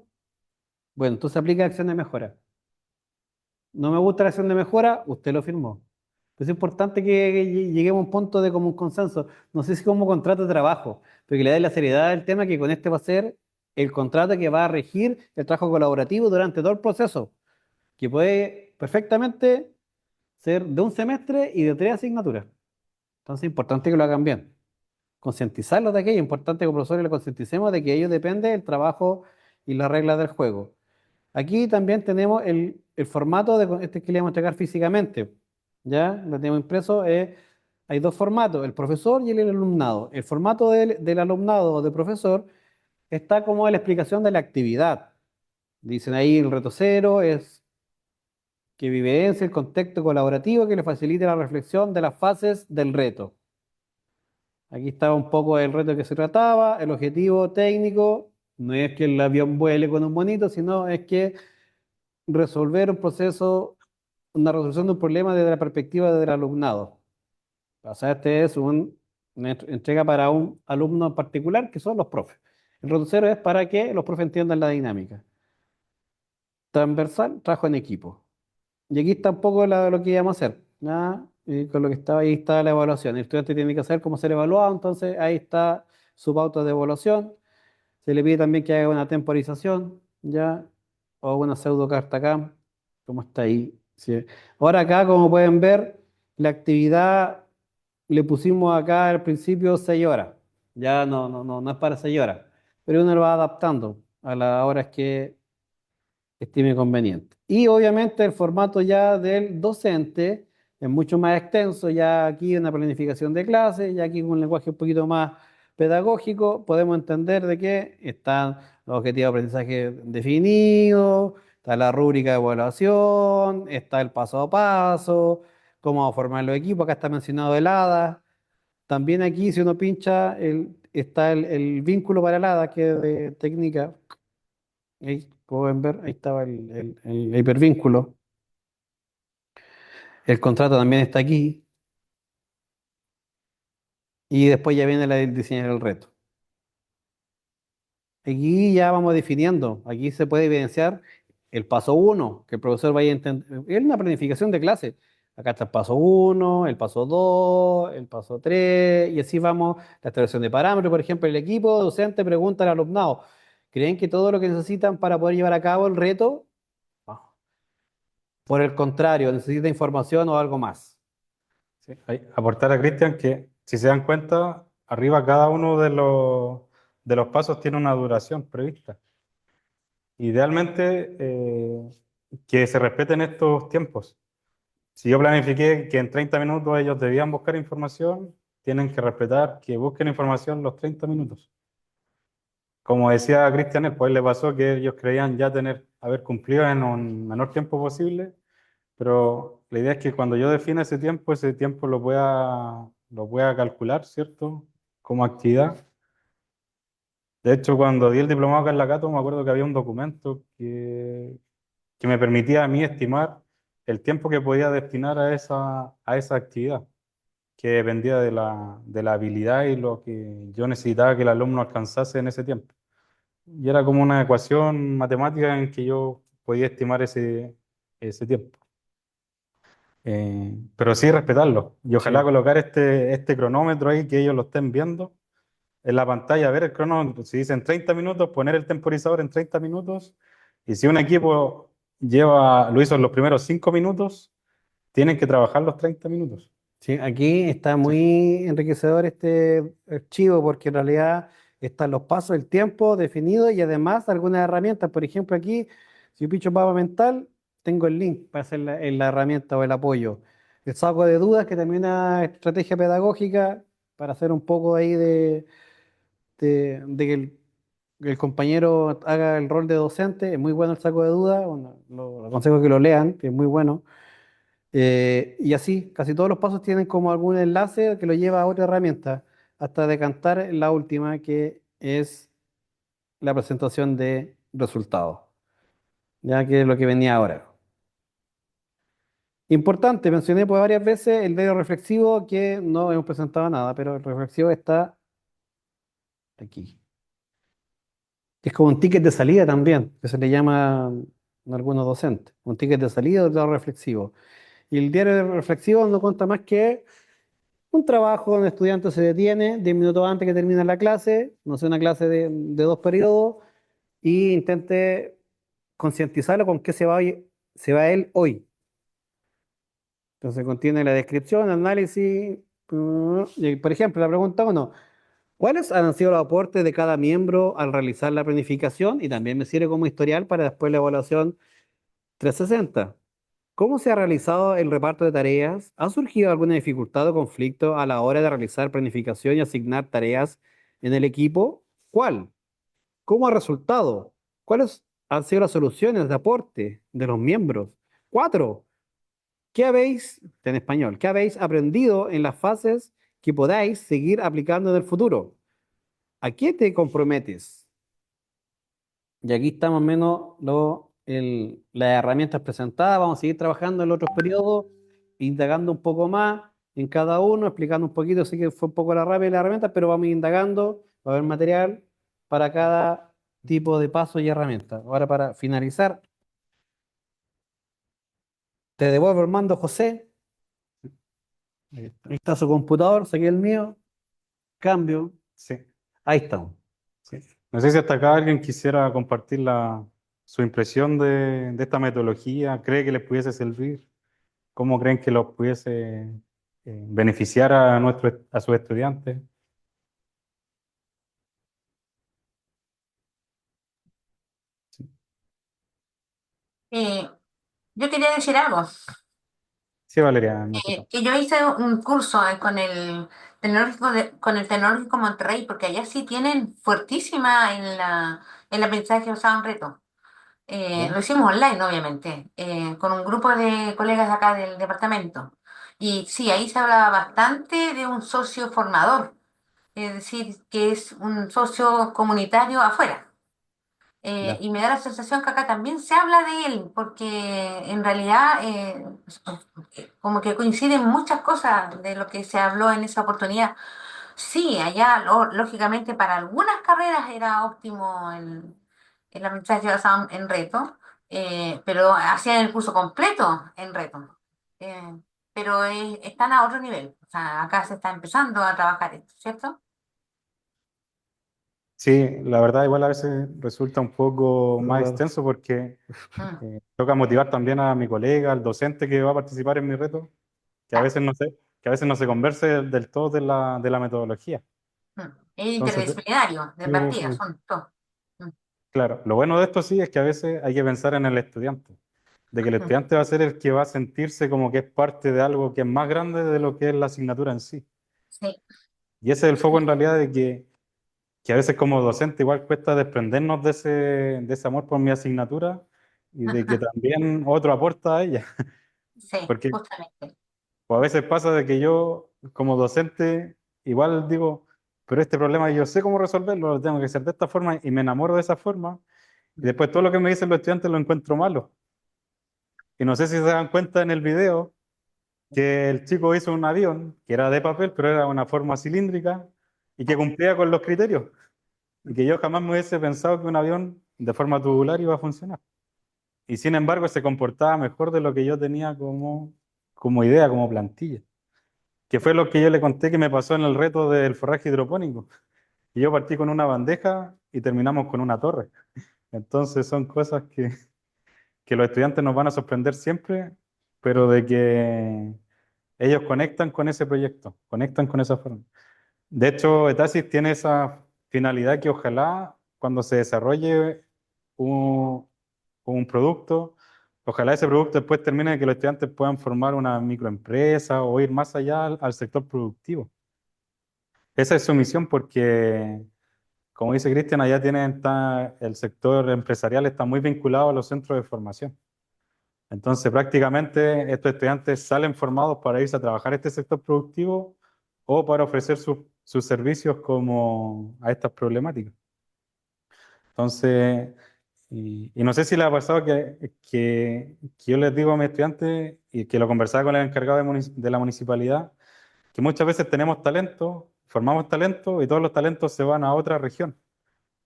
Bueno, entonces aplica acción de mejora. No me gusta la acción de mejora, usted lo firmó. Es importante que lleguemos a un punto de como un consenso. No sé si como contrato de trabajo, pero que le dé la seriedad del tema que con este va a ser el contrato que va a regir el trabajo colaborativo durante todo el proceso, que puede perfectamente ser de un semestre y de 3 asignaturas. Entonces es importante que lo hagan bien. Concientizarlos de aquello, es importante que como profesores le concienticemos de que ello depende del trabajo y las reglas del juego. Aquí también tenemos el formato de este que le vamos a entregar físicamente. ¿Ya? Lo tenemos impreso. Hay dos formatos, el profesor y el alumnado. El formato del alumnado o del profesor está como en la explicación de la actividad. Dicen ahí el reto cero es que vivencia el contexto colaborativo que le facilite la reflexión de las fases del reto. Aquí estaba un poco el reto que se trataba, el objetivo técnico. No es que el avión vuele con un bonito, sino es que resolver un proceso, una resolución de un problema desde la perspectiva del alumnado. O sea, este es una entrega para un alumno en particular, que son los profes. El reto cero es para que los profes entiendan la dinámica. Transversal, trabajo en equipo. Y aquí está un poco lo que íbamos a hacer. ¿Ya? Y con lo que estaba ahí está la evaluación. El estudiante tiene que saber cómo ser evaluado, entonces ahí está su pauta de evaluación. Se le pide también que haga una temporización, ¿ya? O una pseudo carta acá, como está ahí. Sí. Ahora acá, como pueden ver, la actividad le pusimos acá al principio 6 horas. Ya no es para 6 horas, pero uno lo va adaptando a las horas que estime conveniente. Y obviamente el formato ya del docente es mucho más extenso, ya aquí una planificación de clases, ya aquí con un lenguaje un poquito más pedagógico, podemos entender de que están los objetivos de aprendizaje definidos, está la rúbrica de evaluación, está el paso a paso, cómo vamos a formar los equipos, acá está mencionado el ADA. También aquí, si uno pincha, está el vínculo para el ADA, que es de técnica. Ahí pueden ver, ahí estaba el hipervínculo. El contrato también está aquí. Y después ya viene la del diseñar el reto. Aquí ya vamos definiendo. Aquí se puede evidenciar el paso uno, que el profesor vaya a entender. Es una planificación de clase. Acá está el paso uno, el paso 2, el paso 3, y así vamos. La establecición de parámetros, por ejemplo, el equipo docente pregunta al alumnado, ¿creen que todo lo que necesitan para poder llevar a cabo el reto? No. Por el contrario, necesita información o algo más. Sí, aportar a Cristian que, si se dan cuenta, arriba cada uno de los pasos tiene una duración prevista. Idealmente, que se respeten estos tiempos. Si yo planifiqué que en 30 minutos ellos debían buscar información, tienen que respetar que busquen información los 30 minutos. Como decía Cristian, pues le pasó que ellos creían ya haber cumplido en un menor tiempo posible, pero la idea es que cuando yo defina ese tiempo lo pueda calcular, ¿cierto? Como actividad. De hecho, cuando di el diplomado acá en la Cato, me acuerdo que había un documento que me permitía a mí estimar el tiempo que podía destinar a esa actividad, que dependía de la habilidad y lo que yo necesitaba que el alumno alcanzase en ese tiempo. Y era como una ecuación matemática en que yo podía estimar ese tiempo. Pero sí respetarlo. Y ojalá Sí. colocar este cronómetro ahí, que ellos lo estén viendo en la pantalla, ver el cronómetro. Si dicen 30 minutos, poner el temporizador en 30 minutos. Y si un equipo lo hizo en los primeros 5 minutos, tienen que trabajar los 30 minutos. Sí, aquí está Sí. muy enriquecedor este archivo porque en realidad están los pasos, el tiempo definido y además algunas herramientas. Por ejemplo, aquí, si yo pincho mapa mental, tengo el link para hacer la herramienta o el apoyo. El saco de dudas, que también es una estrategia pedagógica para hacer un poco ahí de que el compañero haga el rol de docente. Es muy bueno el saco de dudas. Bueno, lo aconsejo que lo lean, que es muy bueno. Y así, casi todos los pasos tienen como algún enlace que lo lleva a otra herramienta, hasta decantar la última, que es la presentación de resultados, ya que es lo que venía ahora. Importante, mencioné por varias veces el diario reflexivo, que no hemos presentado nada, pero el reflexivo está aquí. Es como un ticket de salida también, que se le llama a algunos docentes. Un ticket de salida del diario reflexivo. Y el diario reflexivo no cuenta más que un trabajo donde el estudiante se detiene 10 minutos antes que termine la clase, no sé, una clase de 2 periodos, y intente concientizarlo con qué se va él hoy. Entonces contiene la descripción, análisis, y, por ejemplo, la pregunta uno, ¿cuáles han sido los aportes de cada miembro al realizar la planificación? Y también me sirve como historial para después la evaluación 360. ¿Cómo se ha realizado el reparto de tareas? ¿Ha surgido alguna dificultad o conflicto a la hora de realizar planificación y asignar tareas en el equipo? ¿Cuál? ¿Cómo ha resultado? ¿Cuáles han sido las soluciones de aporte de los miembros? 4. ¿Qué habéis, en español, qué habéis aprendido en las fases que podáis seguir aplicando en el futuro? ¿A qué te comprometes? Y aquí está más o menos las herramientas presentadas. Vamos a seguir trabajando en los otros periodos, indagando un poco más en cada uno, explicando un poquito. Así que fue un poco la rápida la herramienta, pero vamos a ir indagando. Va a haber material para cada tipo de paso y herramienta. Ahora, para finalizar, te devuelvo el mando, José. Ahí está su computador, saqué el mío, cambio. Sí, Ahí estamos. sí. No sé si hasta acá alguien quisiera compartir su impresión de esta metodología, cree que les pudiese servir, cómo creen que los pudiese beneficiar a sus estudiantes. Sí, Eh, yo quería decir algo. sí, Valeria, me escucho. Que yo hice un curso con el Tecnológico Monterrey, porque allá sí tienen fuertísima el aprendizaje basado en reto. ¿Ya? Lo hicimos online, obviamente, con un grupo de colegas de acá del departamento. Y sí, ahí se hablaba bastante de un socio formador, es decir, que es un socio comunitario afuera. Ya. Y me da la sensación que acá también se habla de él, porque en realidad como que coinciden muchas cosas de lo que se habló en esa oportunidad. Sí, allá lógicamente para algunas carreras era óptimo el aprendizaje basado en reto, pero hacían el curso completo en reto. Eh, pero están a otro nivel. O sea, acá se está empezando a trabajar esto, ¿cierto? Sí, la verdad igual a veces resulta un poco más Raro. extenso porque Mm, toca motivar también a mi colega, al docente que va a participar en mi reto, que a claro. veces que a veces no se converse del todo de la metodología. Mm. Es Entonces, interdisciplinario, de sí, partida, son todos. Mm, claro, lo bueno de esto sí es que a veces hay que pensar en el estudiante, de que el mm, estudiante va a ser el que va a sentirse como que es parte de algo que es más grande de lo que es la asignatura en sí. sí. Y ese es el foco en realidad de que a veces como docente igual cuesta desprendernos de ese amor por mi asignatura y de que también otro aporta a ella. Sí, Porque justamente. a veces pasa de que yo como docente igual digo, pero este problema yo sé cómo resolverlo, lo tengo que hacer de esta forma y me enamoro de esa forma y después todo lo que me dicen los estudiantes lo encuentro malo. Y no sé si se dan cuenta en el video que el chico hizo un avión que era de papel, pero era una forma cilíndrica y que cumplía con los criterios. Y que yo jamás me hubiese pensado que un avión de forma tubular iba a funcionar. Y sin embargo se comportaba mejor de lo que yo tenía como idea, como plantilla. Que fue lo que yo le conté que me pasó en el reto del forraje hidropónico. Y yo partí con una bandeja y terminamos con una torre. Entonces son cosas que los estudiantes nos van a sorprender siempre, pero de que ellos conectan con ese proyecto, conectan con esa forma. De hecho, Etasis tiene esa finalidad que ojalá cuando se desarrolle un, un producto, ojalá ese producto después termine de que los estudiantes puedan formar una microempresa o ir más allá al sector productivo. Esa es su misión porque, como dice Cristian, allá el sector empresarial está muy vinculado a los centros de formación. Entonces, prácticamente estos estudiantes salen formados para irse a trabajar este sector productivo o para ofrecer sus servicios como a estas problemáticas. Entonces, Y no sé si les ha pasado que yo les digo a mis estudiantes, y que lo conversaba con el encargado de la municipalidad, que muchas veces tenemos talento, formamos talento y todos los talentos se van a otra región.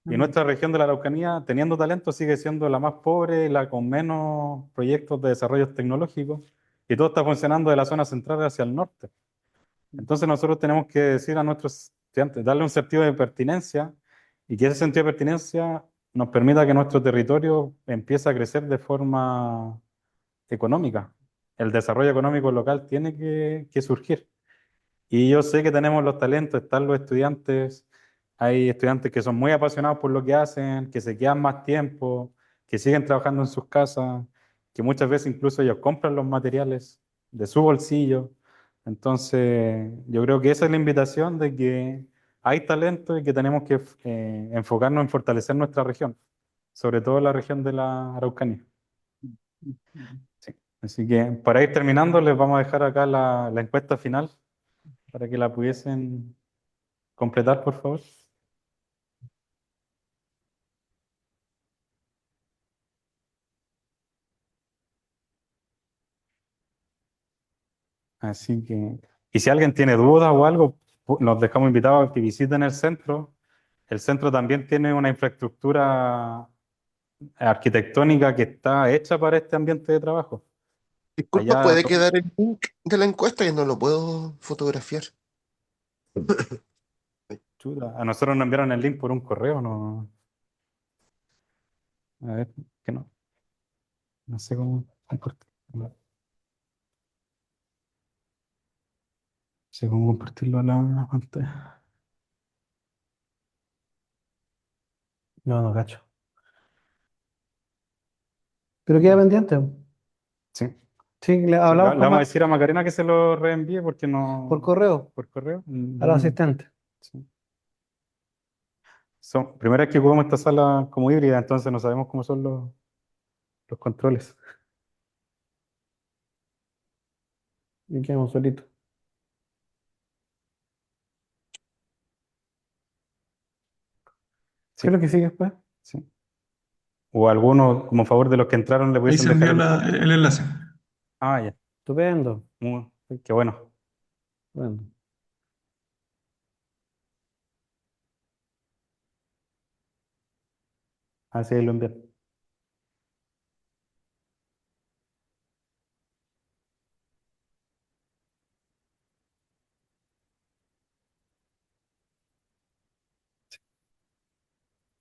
Y nuestra región de la Araucanía, teniendo talento, sigue siendo la más pobre y la con menos proyectos de desarrollo tecnológico. Y todo está funcionando de la zona central hacia el norte. Entonces nosotros tenemos que decir a nuestros estudiantes, darle un sentido de pertinencia y que ese sentido de pertinencia nos permita que nuestro territorio empiece a crecer de forma económica. El desarrollo económico local tiene que surgir. Y yo sé que tenemos los talentos, están los estudiantes, hay estudiantes que son muy apasionados por lo que hacen, que se quedan más tiempo, que siguen trabajando en sus casas, que muchas veces incluso ellos compran los materiales de su bolsillo. Entonces, yo creo que esa es la invitación de que hay talento y que tenemos que enfocarnos en fortalecer nuestra región, sobre todo la región de la Araucanía. Sí. Así que para ir terminando, les vamos a dejar acá la encuesta final para que la pudiesen completar, por favor. Así que, y si alguien tiene dudas o algo, nos dejamos invitados a que visiten el centro. El centro también tiene una infraestructura arquitectónica que está hecha para este ambiente de trabajo. Disculpa, Allá, ¿puede quedar el link de la encuesta? Que no lo puedo fotografiar. chuta, a nosotros nos enviaron el link por un correo, no, a ver, que no sé cómo compartirlo. No sé cómo compartirlo a la pantalla. No, no cacho. Pero queda pendiente. Sí. Sí, le Sí, hablamos le con vamos a más decir a Macarena que se lo reenvíe porque por no, correo por correo. a los asistentes. Sí. Primera vez que ocupamos esta sala como híbrida, entonces no sabemos cómo son los controles. Y quedamos solitos. ¿Qué Sí, es lo que sigue después? sí. O alguno, como favor de los que entraron, le Ahí pudiesen se dejar envió el enlace. Ah, ya. Estupendo. Qué bueno. Bueno. Así lo envié.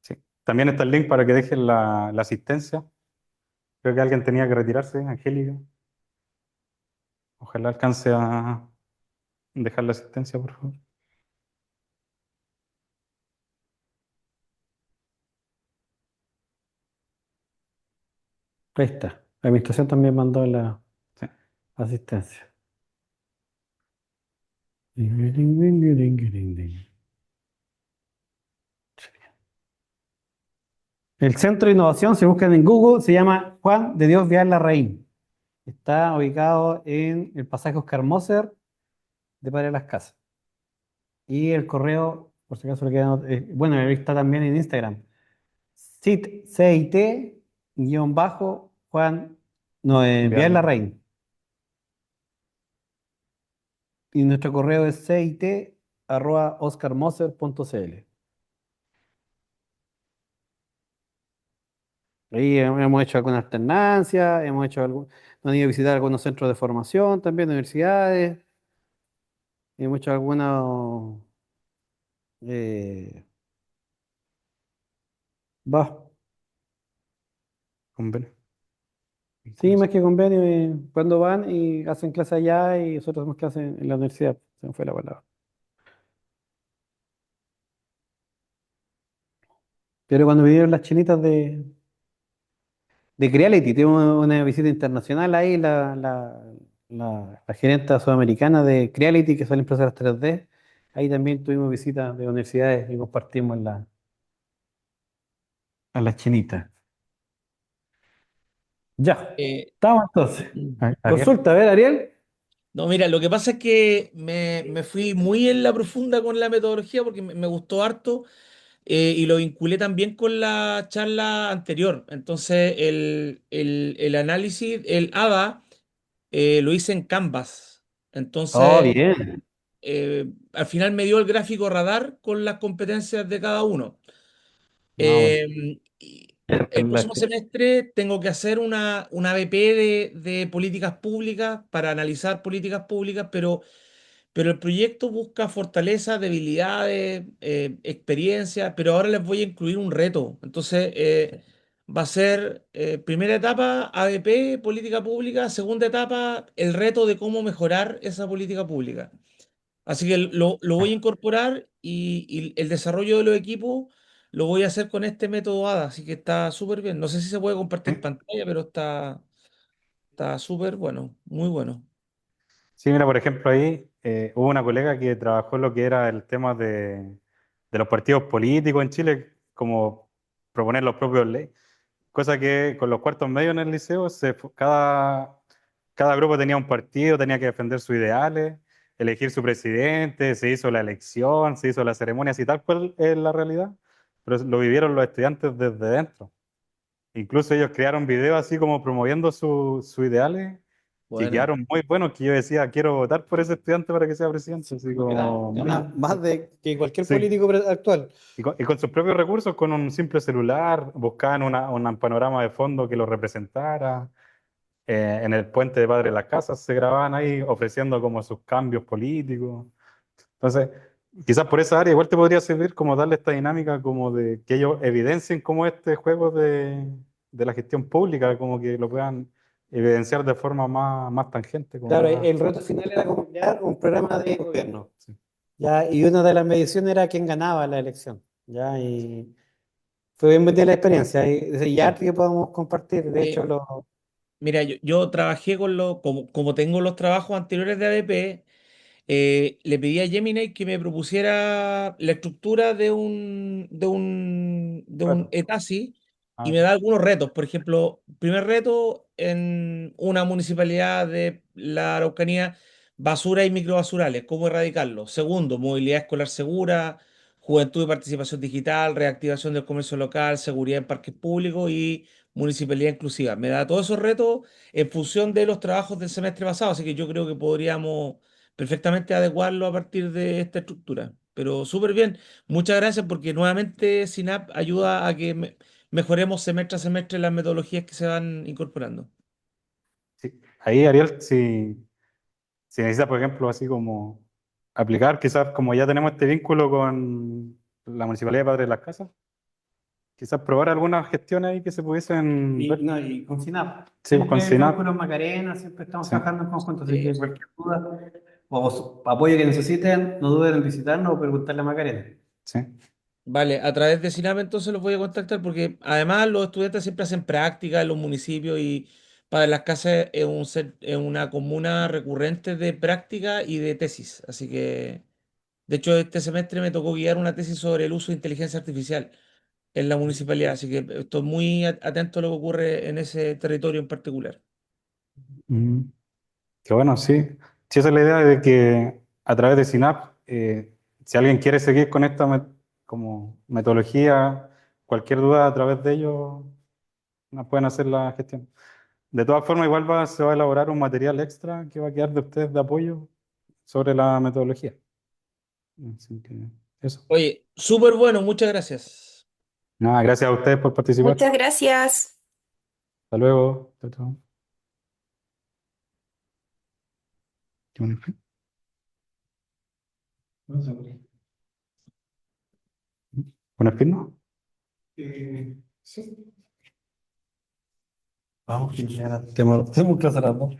Sí. También está el link para que dejen la asistencia. Creo que alguien tenía que retirarse, Angélica. Ojalá alcance a dejar la asistencia, por favor. Ahí está. La administración también mandó la Sí. asistencia. El Centro de Innovación, si buscan en Google, se llama Juan de Dios Vial Larraín. Está ubicado en el pasaje Oscar Moser de Padre de las Casas. Y el correo, por si acaso le queda, bueno, ahí está también en Instagram. CIT, guión bajo, Juan, no, Vial Larraín. Y nuestro correo es cit@oscarmoser.cl. Ahí hemos hecho alguna alternancia, hemos ido a visitar algunos centros de formación, también universidades, hemos hecho algunos, eh, va, Convenio. sí, más que convenio, cuando van y hacen clase allá y nosotros hacemos clase en la universidad, se me fue la palabra. Pero cuando vinieron las chinitas de Creality, tuvimos una visita internacional ahí, la gerenta sudamericana de Creality, que son impresoras 3D. Ahí también tuvimos visitas de universidades y compartimos a las chinitas. Ya, estamos entonces. Ariel. Consulta, a ver, Ariel. No, mira, lo que pasa es que me fui muy en la profunda con la metodología porque me gustó harto. y lo vinculé también con la charla anterior. Entonces, el análisis, el ADA, lo hice en Canvas. Oh, Entonces, bien. al final me dio el gráfico radar con las competencias de cada uno. No, bueno. Y el La próximo semestre tengo que hacer una BP de políticas públicas para analizar políticas públicas, pero el proyecto busca fortalezas, debilidades, experiencias, pero ahora les voy a incluir un reto. Entonces, va a ser primera etapa ABP, política pública, segunda etapa el reto de cómo mejorar esa política pública. Así que lo voy a incorporar y el desarrollo de los equipos lo voy a hacer con este método ADA, así que está súper bien. No sé si se puede compartir Sí, pantalla, pero está súper bueno, muy bueno. sí, mira, por ejemplo, ahí hubo una colega que trabajó lo que era el tema de los partidos políticos en Chile, como proponer los propios leyes, cosa que con los cuartos medios en el liceo, cada grupo tenía un partido, tenía que defender sus ideales, elegir su presidente, se hizo la elección, se hizo la ceremonia, así tal cual es la realidad, pero lo vivieron los estudiantes desde dentro. Incluso ellos crearon videos así como promoviendo sus ideales que Bueno. quedaron muy buenos, que yo decía, quiero votar por ese estudiante para que sea presidente. Así como, Más de que cualquier sí. político actual. Y con sus propios recursos, con un simple celular, buscaban un panorama de fondo que lo representara. En el puente de Padre Las Casas se grababan ahí ofreciendo como sus cambios políticos. Entonces, quizás por esa área igual te podría servir como darle esta dinámica como de que ellos evidencien como este juego de la gestión pública, como que lo puedan evidenciar de forma más tangente, como Claro, más... el reto final era como crear un programa de gobierno. Sí. Ya, y una de las mediciones era quién ganaba la elección. Ya, y fue bien bonita la experiencia. Y ya que podamos compartir. De hecho, Eh, Mira, yo trabajé como tengo los trabajos anteriores de ADP, le pedí a Gemini que me propusiera la estructura de un Reto. ETASI y Ah, me da algunos retos. Por ejemplo, primer reto en una municipalidad de la Araucanía, basura y microbasurales, ¿cómo erradicarlo? Segundo, movilidad escolar segura, juventud y participación digital, reactivación del comercio local, seguridad en parques públicos y municipalidad inclusiva. Me da todos esos retos en función de los trabajos del semestre pasado, así que yo creo que podríamos perfectamente adecuarlo a partir de esta estructura. Pero súper bien. Muchas gracias porque nuevamente SINAP ayuda a que mejoremos semestre a semestre las metodologías que se van incorporando. sí. Ahí, Ariel, si necesitas, por ejemplo, así como aplicar, quizás como ya tenemos este vínculo con la Municipalidad de Padre de las Casas, quizás probar algunas gestiones ahí que se pudiesen y, ver. no, y con SINAP. Sí, pues con Siempre estamos con SINAP. los Macarena, siempre estamos Sí, trabajando en conjunto. Así que Eso. cualquier duda o apoyo que necesiten, no duden en visitarnos o preguntarle a Macarena. sí. Vale, a través de SINAP entonces los voy a contactar porque además los estudiantes siempre hacen práctica en los municipios y para las casas es una comuna recurrente de práctica y de tesis. Así que, de hecho, este semestre me tocó guiar una tesis sobre el uso de inteligencia artificial en la municipalidad, así que estoy muy atento a lo que ocurre en ese territorio en particular. Mm, qué bueno, sí. Sí, esa es la idea de que a través de SINAP, si alguien quiere seguir con esta como metodología, cualquier duda a través de ellos, nos pueden hacer la gestión. De todas formas, igual se va a elaborar un material extra que va a quedar de ustedes de apoyo sobre la metodología. Así que eso. Oye, súper bueno, muchas gracias. Nada, gracias a ustedes por participar. Muchas gracias. Hasta luego. Chao, chao. Qué bueno. ¿Poner fin, no? Sí. Vamos, que ya tenemos clase a las 2.